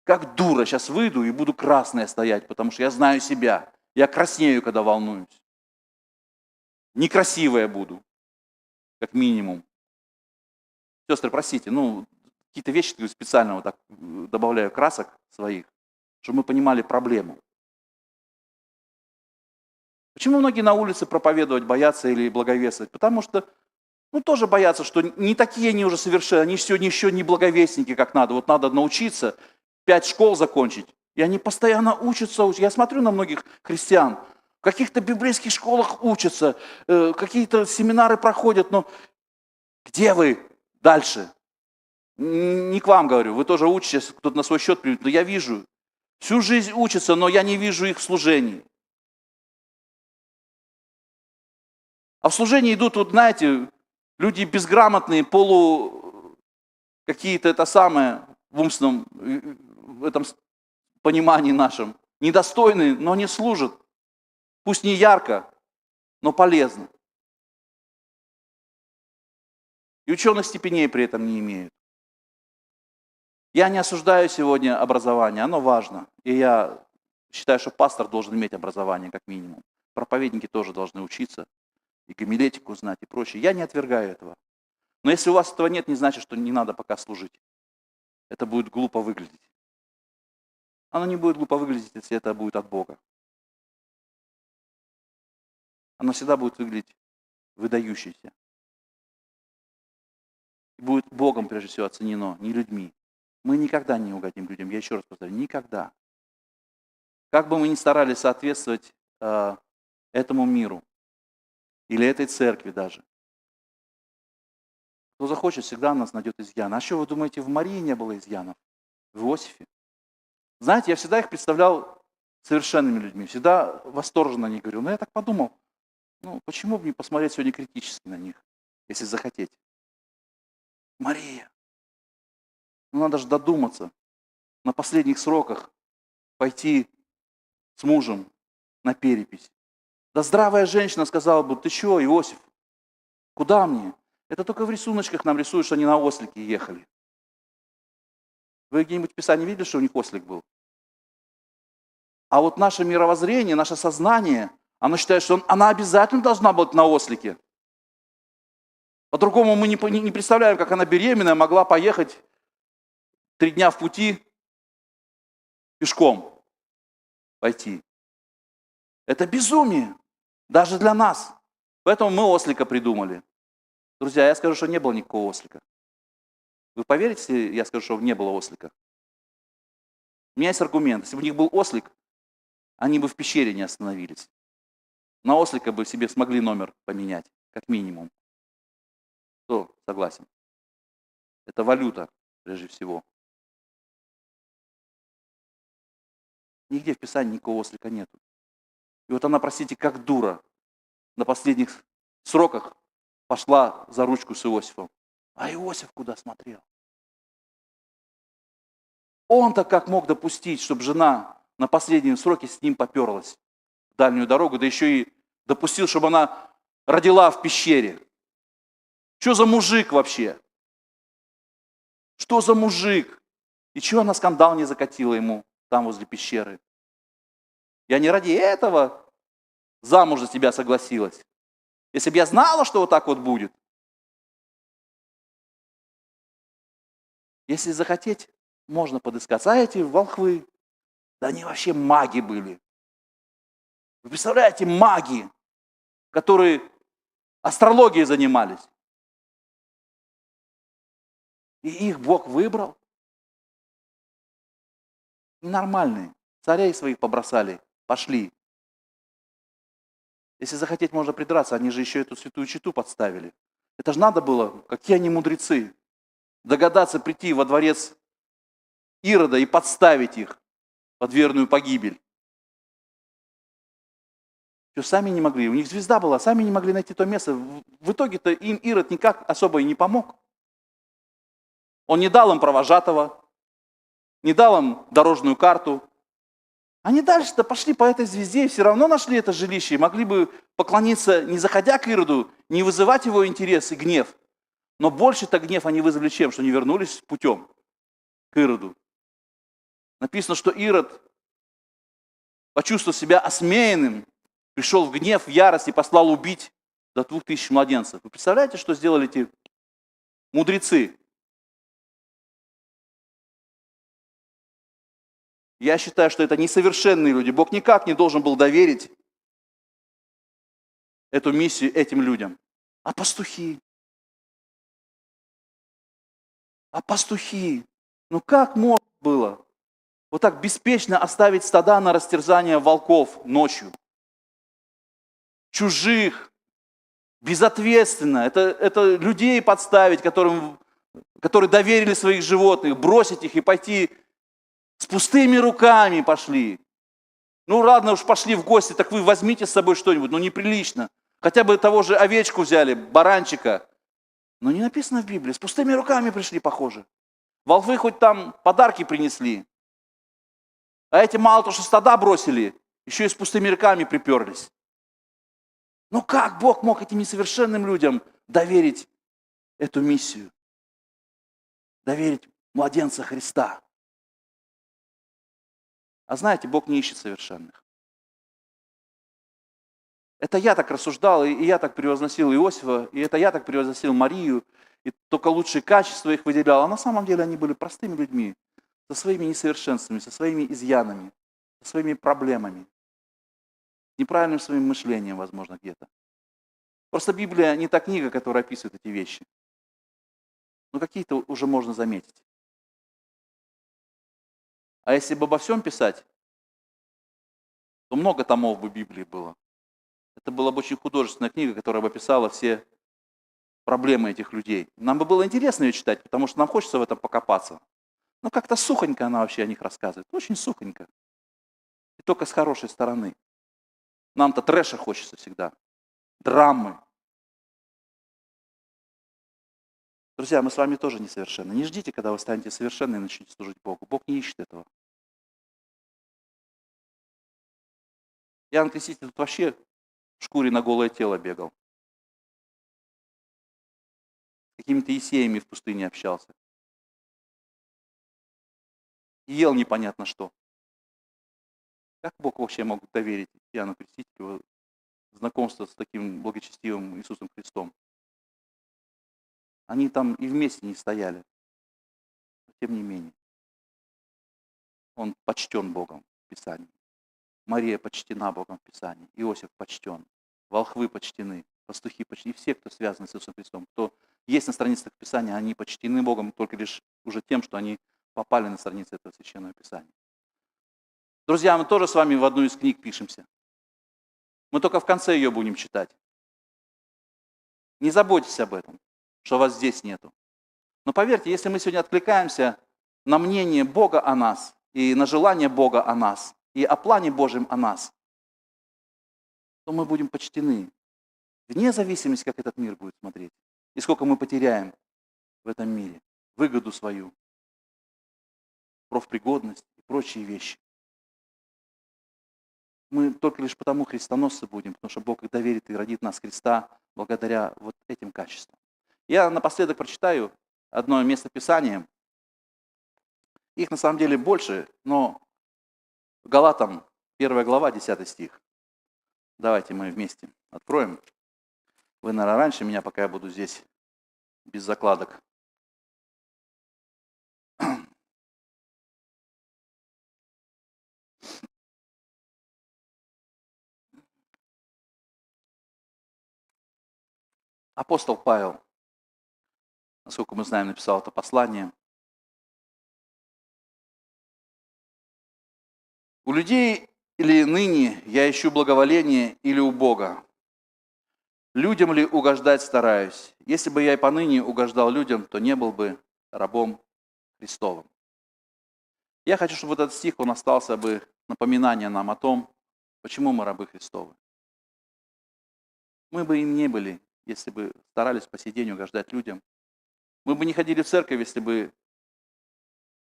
Как дура, сейчас выйду и буду красная стоять, потому что я знаю себя. Я краснею, когда волнуюсь. Некрасивая буду, как минимум. Сестры, простите, какие-то вещи специально вот так добавляю красок своих, чтобы мы понимали проблему. Почему многие на улице проповедовать боятся или благовествовать? Потому что, тоже боятся, что не такие они уже совершенно, они сегодня еще не благовестники, как надо. Вот надо научиться, 5 школ закончить. И они постоянно учатся. Я смотрю на многих христиан, в каких-то библейских школах учатся, какие-то семинары проходят, но где вы дальше? Не к вам говорю, вы тоже учитесь, кто-то на свой счет примет, но я вижу, всю жизнь учатся, но я не вижу их в служении. А в служении идут, люди безграмотные, какие-то в умственном, в этом в понимании нашем, недостойны, но они служат. Пусть не ярко, но полезно. И ученых степеней при этом не имеют. Я не осуждаю сегодня образование, оно важно. И я считаю, что пастор должен иметь образование как минимум. Проповедники тоже должны учиться, и гомилетику знать, и прочее. Я не отвергаю этого. Но если у вас этого нет, не значит, что не надо пока служить. Это будет глупо выглядеть. Оно не будет глупо выглядеть, если это будет от Бога. Оно всегда будет выглядеть выдающееся. И будет Богом, прежде всего, оценено, не людьми. Мы никогда не угодим людям, я еще раз повторю, никогда. Как бы мы ни старались соответствовать этому миру, или этой церкви даже, кто захочет, всегда нас найдет изъян. А что вы думаете, в Марии не было изъянов? В Иосифе? Знаете, я всегда их представлял совершенными людьми, всегда восторженно о них говорил. Но я так подумал, почему бы не посмотреть сегодня критически на них, если захотеть? Мария. Надо же додуматься, на последних сроках пойти с мужем на перепись. Да здравая женщина сказала бы, ты что, Иосиф, куда мне? Это только в рисуночках нам рисуют, что они на ослике ехали. Вы где-нибудь в Писании видели, что у них ослик был? А вот наше мировоззрение, наше сознание, оно считает, что она обязательно должна быть на ослике. По-другому мы не представляем, как она беременная могла поехать 3 дня в пути пешком пойти. Это безумие, даже для нас. Поэтому мы ослика придумали. Друзья, я скажу, что не было никакого ослика. Вы поверите, если я скажу, что не было ослика? У меня есть аргумент. Если бы у них был ослик, они бы в пещере не остановились. На ослика бы себе смогли номер поменять, как минимум. Кто согласен? Это валюта, прежде всего. Нигде в Писании никакого ослика нету. И вот она, простите, как дура, на последних сроках пошла за ручку с Иосифом. А Иосиф куда смотрел? Он-то как мог допустить, чтобы жена на последнем сроке с ним поперлась в дальнюю дорогу, да еще и допустил, чтобы она родила в пещере. Что за мужик вообще? Что за мужик? И чего она скандал не закатила ему там возле пещеры? Я не ради этого замуж за тебя согласилась. Если бы я знала, что вот так вот будет. Если захотеть, можно подыскаться. А эти волхвы, да они вообще маги были. Вы представляете, маги, которые астрологией занимались. И их Бог выбрал. Ненормальные. Царей своих побросали, пошли. Если захотеть, можно придраться. Они же еще эту святую чету подставили. Это же надо было, какие они мудрецы, догадаться прийти во дворец Ирода и подставить их под верную погибель. Что, сами не могли? У них звезда была, сами не могли найти то место. В итоге-то им Ирод никак особо и не помог. Он не дал им провожатого, не дал им дорожную карту. Они дальше-то пошли по этой звезде и все равно нашли это жилище и могли бы поклониться, не заходя к Ироду, не вызывать его интерес и гнев. Но больше-то гнев они вызвали чем? Что не вернулись путем к Ироду. Написано, что Ирод, почувствовав себя осмеянным, пришел в гнев, в ярость и послал убить до 2000 младенцев. Вы представляете, что сделали эти мудрецы? Я считаю, что это несовершенные люди. Бог никак не должен был доверить эту миссию этим людям. А пастухи? Ну как можно было вот так беспечно оставить стада на растерзание волков ночью? Чужих, безответственно. Это людей подставить, которые доверили своих животных, бросить их и пойти с пустыми руками пошли. Ну ладно уж, пошли в гости, так вы возьмите с собой что-нибудь, неприлично. Хотя бы того же овечку взяли, баранчика. Но не написано в Библии, с пустыми руками пришли, похоже. Волхвы хоть там подарки принесли. А эти мало того, что стада бросили, еще и с пустыми руками приперлись. Ну как Бог мог этим несовершенным людям доверить эту миссию? Доверить младенца Христа? А знаете, Бог не ищет совершенных. Это я так рассуждал, и я так превозносил Иосифа, и это я так превозносил Марию, и только лучшие качества их выделял. А на самом деле они были простыми людьми, со своими несовершенствами, со своими изъянами, со своими проблемами, неправильным своим мышлением, возможно, где-то. Просто Библия не та книга, которая описывает эти вещи. Но какие-то уже можно заметить. А если бы обо всем писать, то много томов бы Библии было. Это была бы очень художественная книга, которая бы описала все проблемы этих людей. Нам бы было интересно ее читать, потому что нам хочется в этом покопаться. Но как-то сухонько она вообще о них рассказывает. Очень сухонько. И только с хорошей стороны. Нам-то трэша хочется всегда. Драмы. Друзья, мы с вами тоже несовершенны. Не ждите, когда вы станете совершенны и начнете служить Богу. Бог не ищет этого. Иоанн Креститель тут вообще в шкуре на голое тело бегал. С какими-то есеями в пустыне общался. И ел непонятно что. Как Бог вообще мог доверить Иоанну Крестителю знакомство с таким благочестивым Иисусом Христом? Они там и вместе не стояли. Но тем не менее. Он почтен Богом в Писании. Мария почтена Богом в Писании. Иосиф почтен. Волхвы почтены. Пастухи почтены. И все, кто связан с Иисусом Христом, кто есть на страницах Писания, они почтены Богом только лишь уже тем, что они попали на страницы этого Священного Писания. Друзья, мы тоже с вами в одну из книг пишемся. Мы только в конце ее будем читать. Не заботьтесь об этом, что вас здесь нету. Но поверьте, если мы сегодня откликаемся на мнение Бога о нас, и на желание Бога о нас, и о плане Божьем о нас, то мы будем почтены, вне зависимости, как этот мир будет смотреть, и сколько мы потеряем в этом мире, выгоду свою, профпригодность и прочие вещи. Мы только лишь потому христоносцы будем, потому что Бог их доверит и родит нас Христа благодаря вот этим качествам. Я напоследок прочитаю одно место Писания. Их на самом деле больше, но Галатам 1 глава, 10 стих. Давайте мы вместе откроем. Вы, наверное, раньше меня, пока я буду здесь без закладок. Апостол Павел, насколько мы знаем, написал это послание. У людей или ныне я ищу благоволение или у Бога? Людям ли угождать стараюсь? Если бы я и поныне угождал людям, то не был бы рабом Христовым. Я хочу, чтобы этот стих, он остался бы напоминанием нам о том, почему мы рабы Христовы. Мы бы им не были, если бы старались по сей день угождать людям. Мы бы не ходили в церковь, если бы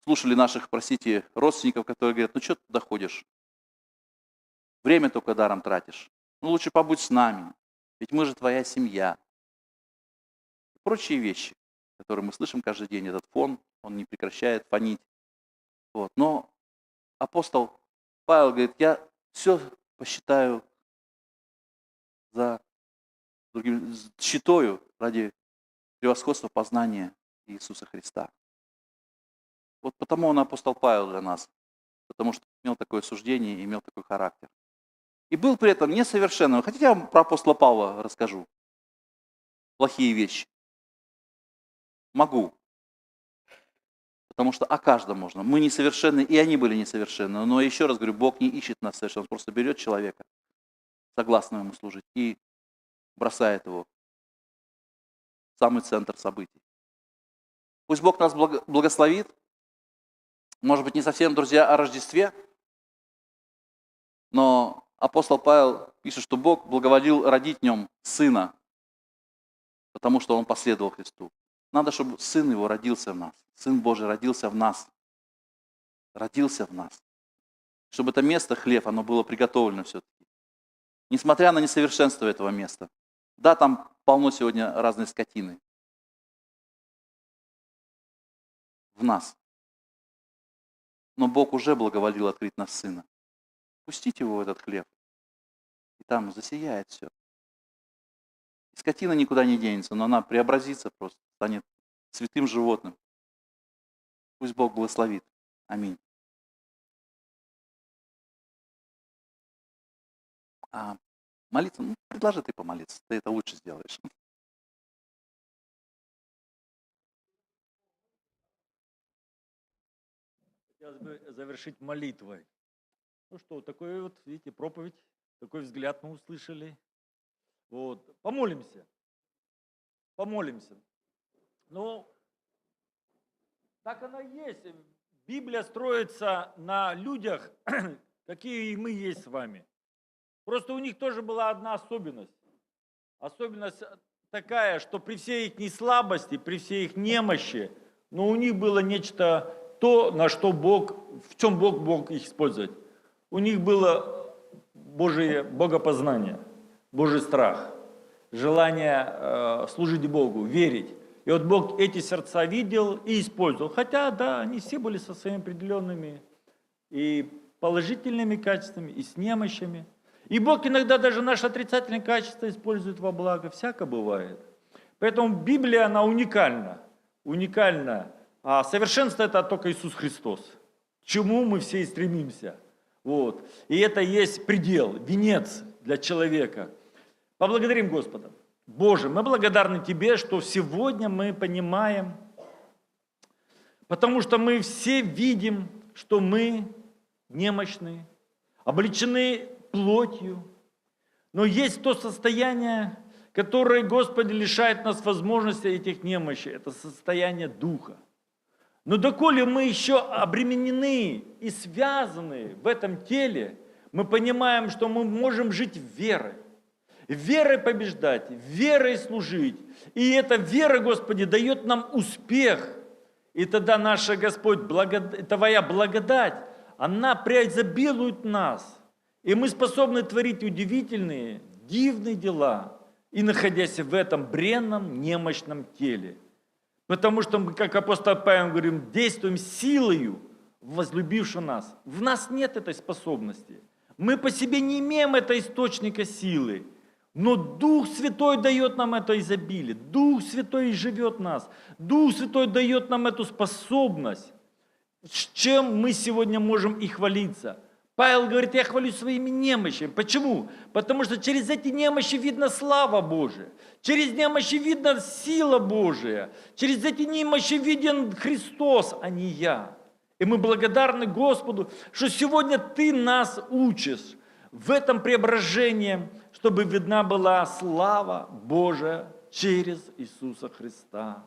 слушали наших, простите, родственников, которые говорят, ну что ты туда ходишь? Время только даром тратишь. Ну лучше побудь с нами, ведь мы же твоя семья. И прочие вещи, которые мы слышим каждый день, этот фон, он не прекращает фонить. Вот. Но апостол Павел говорит, я все посчитаю за другим, считаю ради превосходства познания Иисуса Христа. Вот потому он апостол Павел для нас, потому что имел такое суждение и имел такой характер. И был при этом несовершенным. Хотите, я вам про апостола Павла расскажу? Плохие вещи. Могу. Потому что о каждом можно. Мы несовершенны, и они были несовершенны. Но еще раз говорю, Бог не ищет нас совершенно. Он просто берет человека, согласного ему служить, и бросает его в самый центр событий. Пусть Бог нас благословит. Может быть, не совсем, друзья, о Рождестве, но апостол Павел пишет, что Бог благоволил родить в нем сына, потому что он последовал Христу. Надо, чтобы сын его родился в нас. Сын Божий родился в нас. Родился в нас. чтобы это место, хлев, оно было приготовлено все-таки. Несмотря на несовершенство этого места. Да, там полно сегодня разной скотины. В нас. Но Бог уже благоволил открыть нас Сына. Пустите его в этот хлев. И там засияет все. И скотина никуда не денется, но она преобразится просто, станет святым животным. Пусть Бог благословит. Аминь. А молиться, предложи ты помолиться, ты это лучше сделаешь. Хотелось бы завершить молитвой. Ну что, такой вот, видите, проповедь, такой взгляд мы услышали. Вот. Помолимся. Помолимся. Ну, так оно и есть. Библия строится на людях, какие и мы есть с вами. Просто у них тоже была одна особенность. Особенность такая, что при всей их неслабости, при всей их немощи, но у них было нечто то, на что Бог, в чем Бог мог их использовать. У них было Божие богопознание, Божий страх, желание служить Богу, верить. И вот Бог эти сердца видел и использовал. Хотя, да, они все были со своими определенными и положительными качествами, и с немощами. И Бог иногда даже наши отрицательные качества использует во благо. Всяко бывает. Поэтому Библия, она уникальна. Уникальна. А совершенство – это только Иисус Христос. К чему мы все и стремимся. Вот. И это есть предел, венец для человека. Поблагодарим Господа. Боже, мы благодарны Тебе, что сегодня мы понимаем, потому что мы все видим, что мы немощны, облечены плотью. Но есть то состояние, которое, Господи, лишает нас возможности этих немощей. Это состояние духа. Но доколе мы еще обременены и связаны в этом теле, мы понимаем, что мы можем жить верой. Верой побеждать, верой служить. И эта вера, Господи, дает нам успех. И тогда наша, Господь, Твоя благодать, она преизобилует нас. И мы способны творить удивительные, дивные дела, и находясь в этом бренном, немощном теле. Потому что мы, как апостол Павел говорим, действуем силою, возлюбившего нас. В нас нет этой способности. Мы по себе не имеем этого источника силы. Но Дух Святой дает нам это изобилие. Дух Святой живет в нас. Дух Святой дает нам эту способность. С чем мы сегодня можем и хвалиться. Павел говорит, я хвалюсь своими немощами. Почему? Потому что через эти немощи видно слава Божия. Через немощи видно сила Божия. Через эти немощи виден Христос, а не я. И мы благодарны Господу, что сегодня Ты нас учишь в этом преображении, чтобы видна была слава Божия через Иисуса Христа.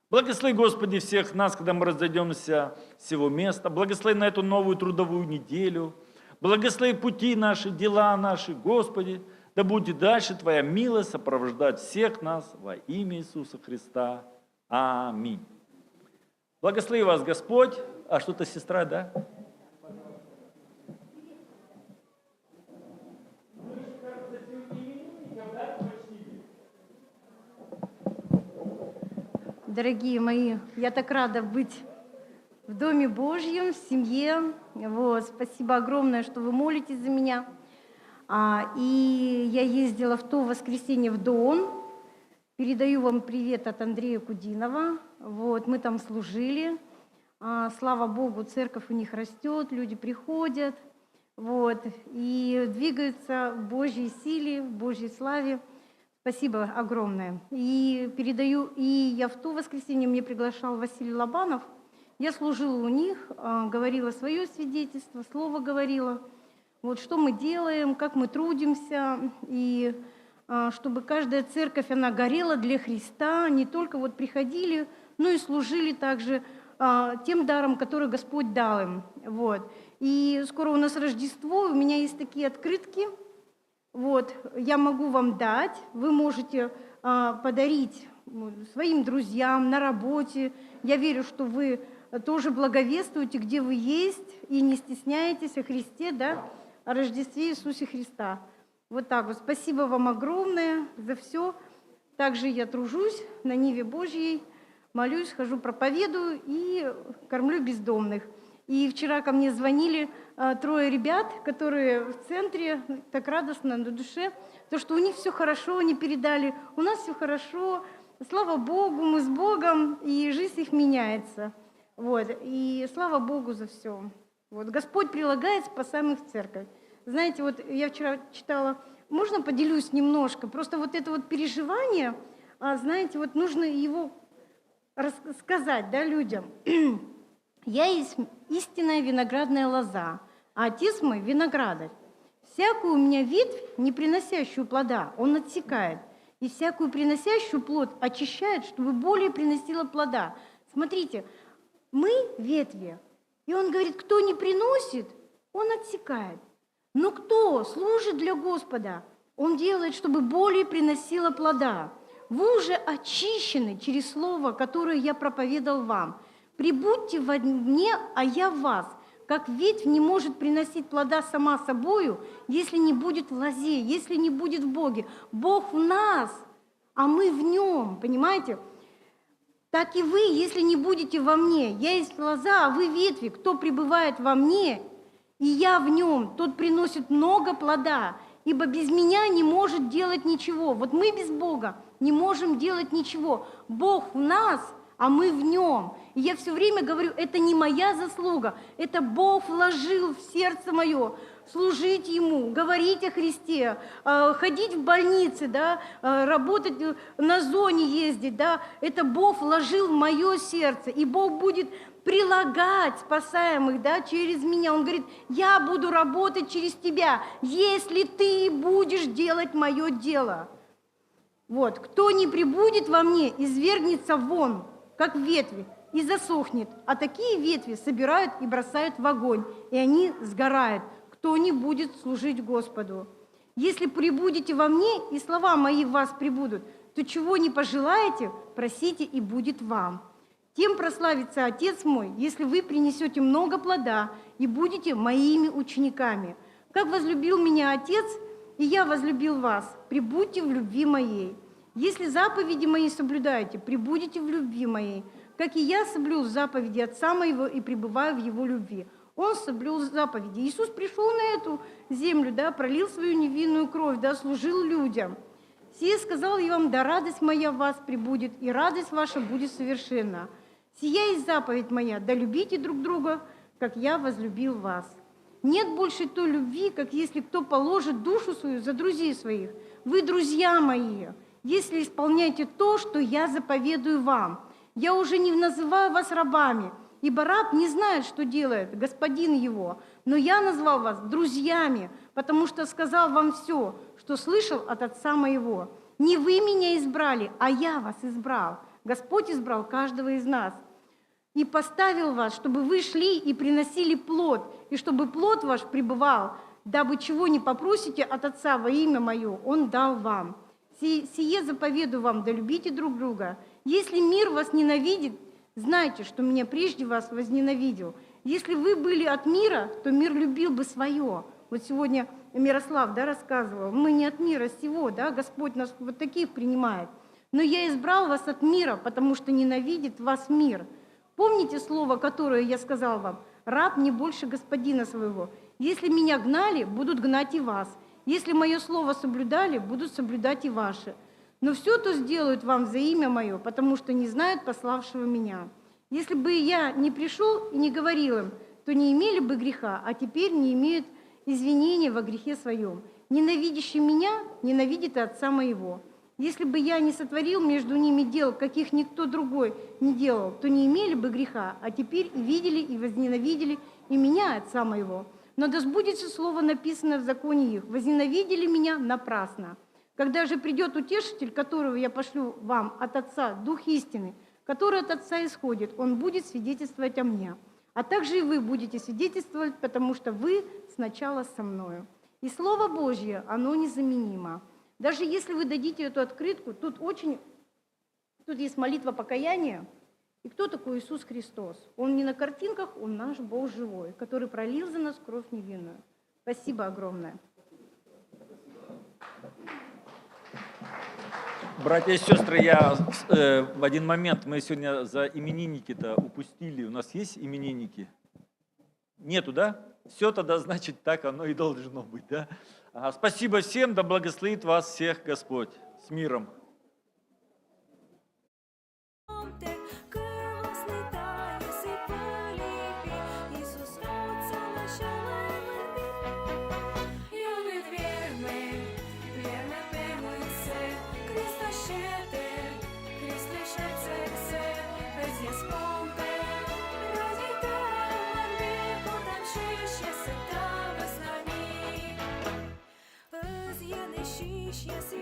Благослови, Господи, всех нас, когда мы разойдемся с сего места. Благослови на эту новую трудовую неделю. Благослови пути наши, дела наши, Господи. Да будет дальше Твоя милость сопровождать всех нас во имя Иисуса Христа. Аминь. Благослови вас, Господь. А что-то сестра, да? Дорогие мои, я так рада быть в Доме Божьем, в семье. Вот, спасибо огромное, что вы молитесь за меня. И я ездила в то воскресенье в Дон. Передаю вам привет от Андрея Кудинова. Вот, мы там служили. Слава Богу, церковь у них растет, люди приходят. Вот, и двигаются в Божьей силе, в Божьей славе. Спасибо огромное. И передаю, и я в то воскресенье, мне приглашал Василий Лобанов. Я служила у них, говорила свое свидетельство, слово говорила. Вот что мы делаем, как мы трудимся, и чтобы каждая церковь, она горела для Христа, не только вот приходили, но и служили также тем даром, который Господь дал им. Вот. И скоро у нас Рождество, у меня есть такие открытки. Вот, я могу вам дать, вы можете подарить своим друзьям на работе. Я верю, что вы тоже благовествуйте, где вы есть, и не стесняйтесь о Христе, да, о Рождестве Иисуса Христа. Вот так вот. Спасибо вам огромное за все. Также я тружусь на Ниве Божьей, молюсь, хожу, проповедую и кормлю бездомных. И вчера ко мне звонили 3 ребят, которые в центре, так радостно на душе, то, что у них все хорошо, они передали, у нас все хорошо, слава Богу, мы с Богом, и жизнь их меняется. Вот. И слава Богу за все. Вот. Господь прилагает, спасаемых в церковь. Знаете, вот я вчера читала, можно поделюсь немножко, просто вот это вот переживание, знаете, вот нужно его рассказать, да, людям. «Я есть истинная виноградная лоза, а отец мой виноградарь. Всякую у меня ветвь, не приносящую плода, он отсекает, и всякую приносящую плод очищает, чтобы более приносила плода». Смотрите, мы ветви, и он говорит, кто не приносит, он отсекает. Но кто служит для Господа, он делает, чтобы более приносила плода. Вы уже очищены через слово, которое я проповедал вам. Прибудьте во мне, а я в вас. Как ветвь не может приносить плода сама собою, если не будет в лозе, если не будет в Боге. Бог в нас, а мы в нем, понимаете? Так и вы, если не будете во мне. Я есть лоза, а вы ветви. Кто пребывает во мне, и я в нем, тот приносит много плода, ибо без меня не может делать ничего. Вот мы без Бога не можем делать ничего. Бог в нас, а мы в нем. И я все время говорю, это не моя заслуга, это Бог вложил в сердце мое. Служить Ему, говорить о Христе, ходить в больницы, да, работать на зоне, ездить, да, это Бог вложил в мое сердце, и Бог будет прилагать спасаемых, да, через меня. Он говорит, я буду работать через тебя, если ты будешь делать мое дело. Вот, кто не прибудет во мне, извергнется вон, как ветви, и засохнет. А такие ветви собирают и бросают в огонь, и они сгорают. Кто не будет служить Господу. Если прибудете во мне, и слова мои в вас прибудут, то чего не пожелаете, просите, и будет вам. Тем прославится Отец мой, если вы принесете много плода и будете моими учениками. Как возлюбил меня Отец, и я возлюбил вас, прибудьте в любви моей. Если заповеди мои соблюдаете, прибудете в любви моей, как и я соблюл заповеди Отца моего и пребываю в Его любви. Он соблюл заповеди. Иисус пришел на эту землю, да, пролил свою невинную кровь, да, служил людям. Сие сказал я вам, да радость моя в вас пребудет, и радость ваша будет совершенна. Сия есть заповедь моя, да любите друг друга, как я возлюбил вас. Нет больше той любви, как если кто положит душу свою за друзей своих. Вы друзья мои, если исполняете то, что я заповедую вам. Я уже не называю вас рабами, ибо раб не знает, что делает господин его, но я назвал вас друзьями, потому что сказал вам все, что слышал от Отца моего. Не вы меня избрали, а я вас избрал. Господь избрал каждого из нас и поставил вас, чтобы вы шли и приносили плод, и чтобы плод ваш пребывал, дабы чего не попросите от Отца во имя Мое, Он дал вам. Сие заповедую вам, да любите друг друга. Если мир вас ненавидит, знайте, что меня прежде вас возненавидел. Если вы были от мира, то мир любил бы свое. Вот сегодня Мирослав, да, рассказывал, мы не от мира сего, да, Господь нас вот таких принимает. Но я избрал вас от мира, потому что ненавидит вас мир. Помните слово, которое я сказал вам? Раб не больше господина своего. Если меня гнали, будут гнать и вас. Если мое слово соблюдали, будут соблюдать и ваши. Но все то сделают вам за имя мое, потому что не знают пославшего меня. Если бы я не пришел и не говорил им, то не имели бы греха, а теперь не имеют извинения во грехе своем. Ненавидящий меня ненавидит и Отца моего. Если бы я не сотворил между ними дел, каких никто другой не делал, то не имели бы греха, а теперь и видели, и возненавидели и меня, Отца моего. Но да сбудется слово, написанное в законе их, возненавидели меня напрасно. Когда же придет Утешитель, которого я пошлю вам от Отца, Дух истины, который от Отца исходит, Он будет свидетельствовать о мне. А также и вы будете свидетельствовать, потому что вы сначала со мною. И Слово Божье, оно незаменимо. Даже если вы дадите эту открытку, тут есть молитва покаяния, И кто такой Иисус Христос? Он не на картинках, Он наш Бог живой, который пролил за нас кровь невинную. Спасибо огромное. Братья и сестры, в один момент, мы сегодня за именинники-то упустили. У нас есть именинники? Нету, да? Все тогда, значит, так оно и должно быть, да? Спасибо всем, да благословит вас всех Господь. С миром. Yes,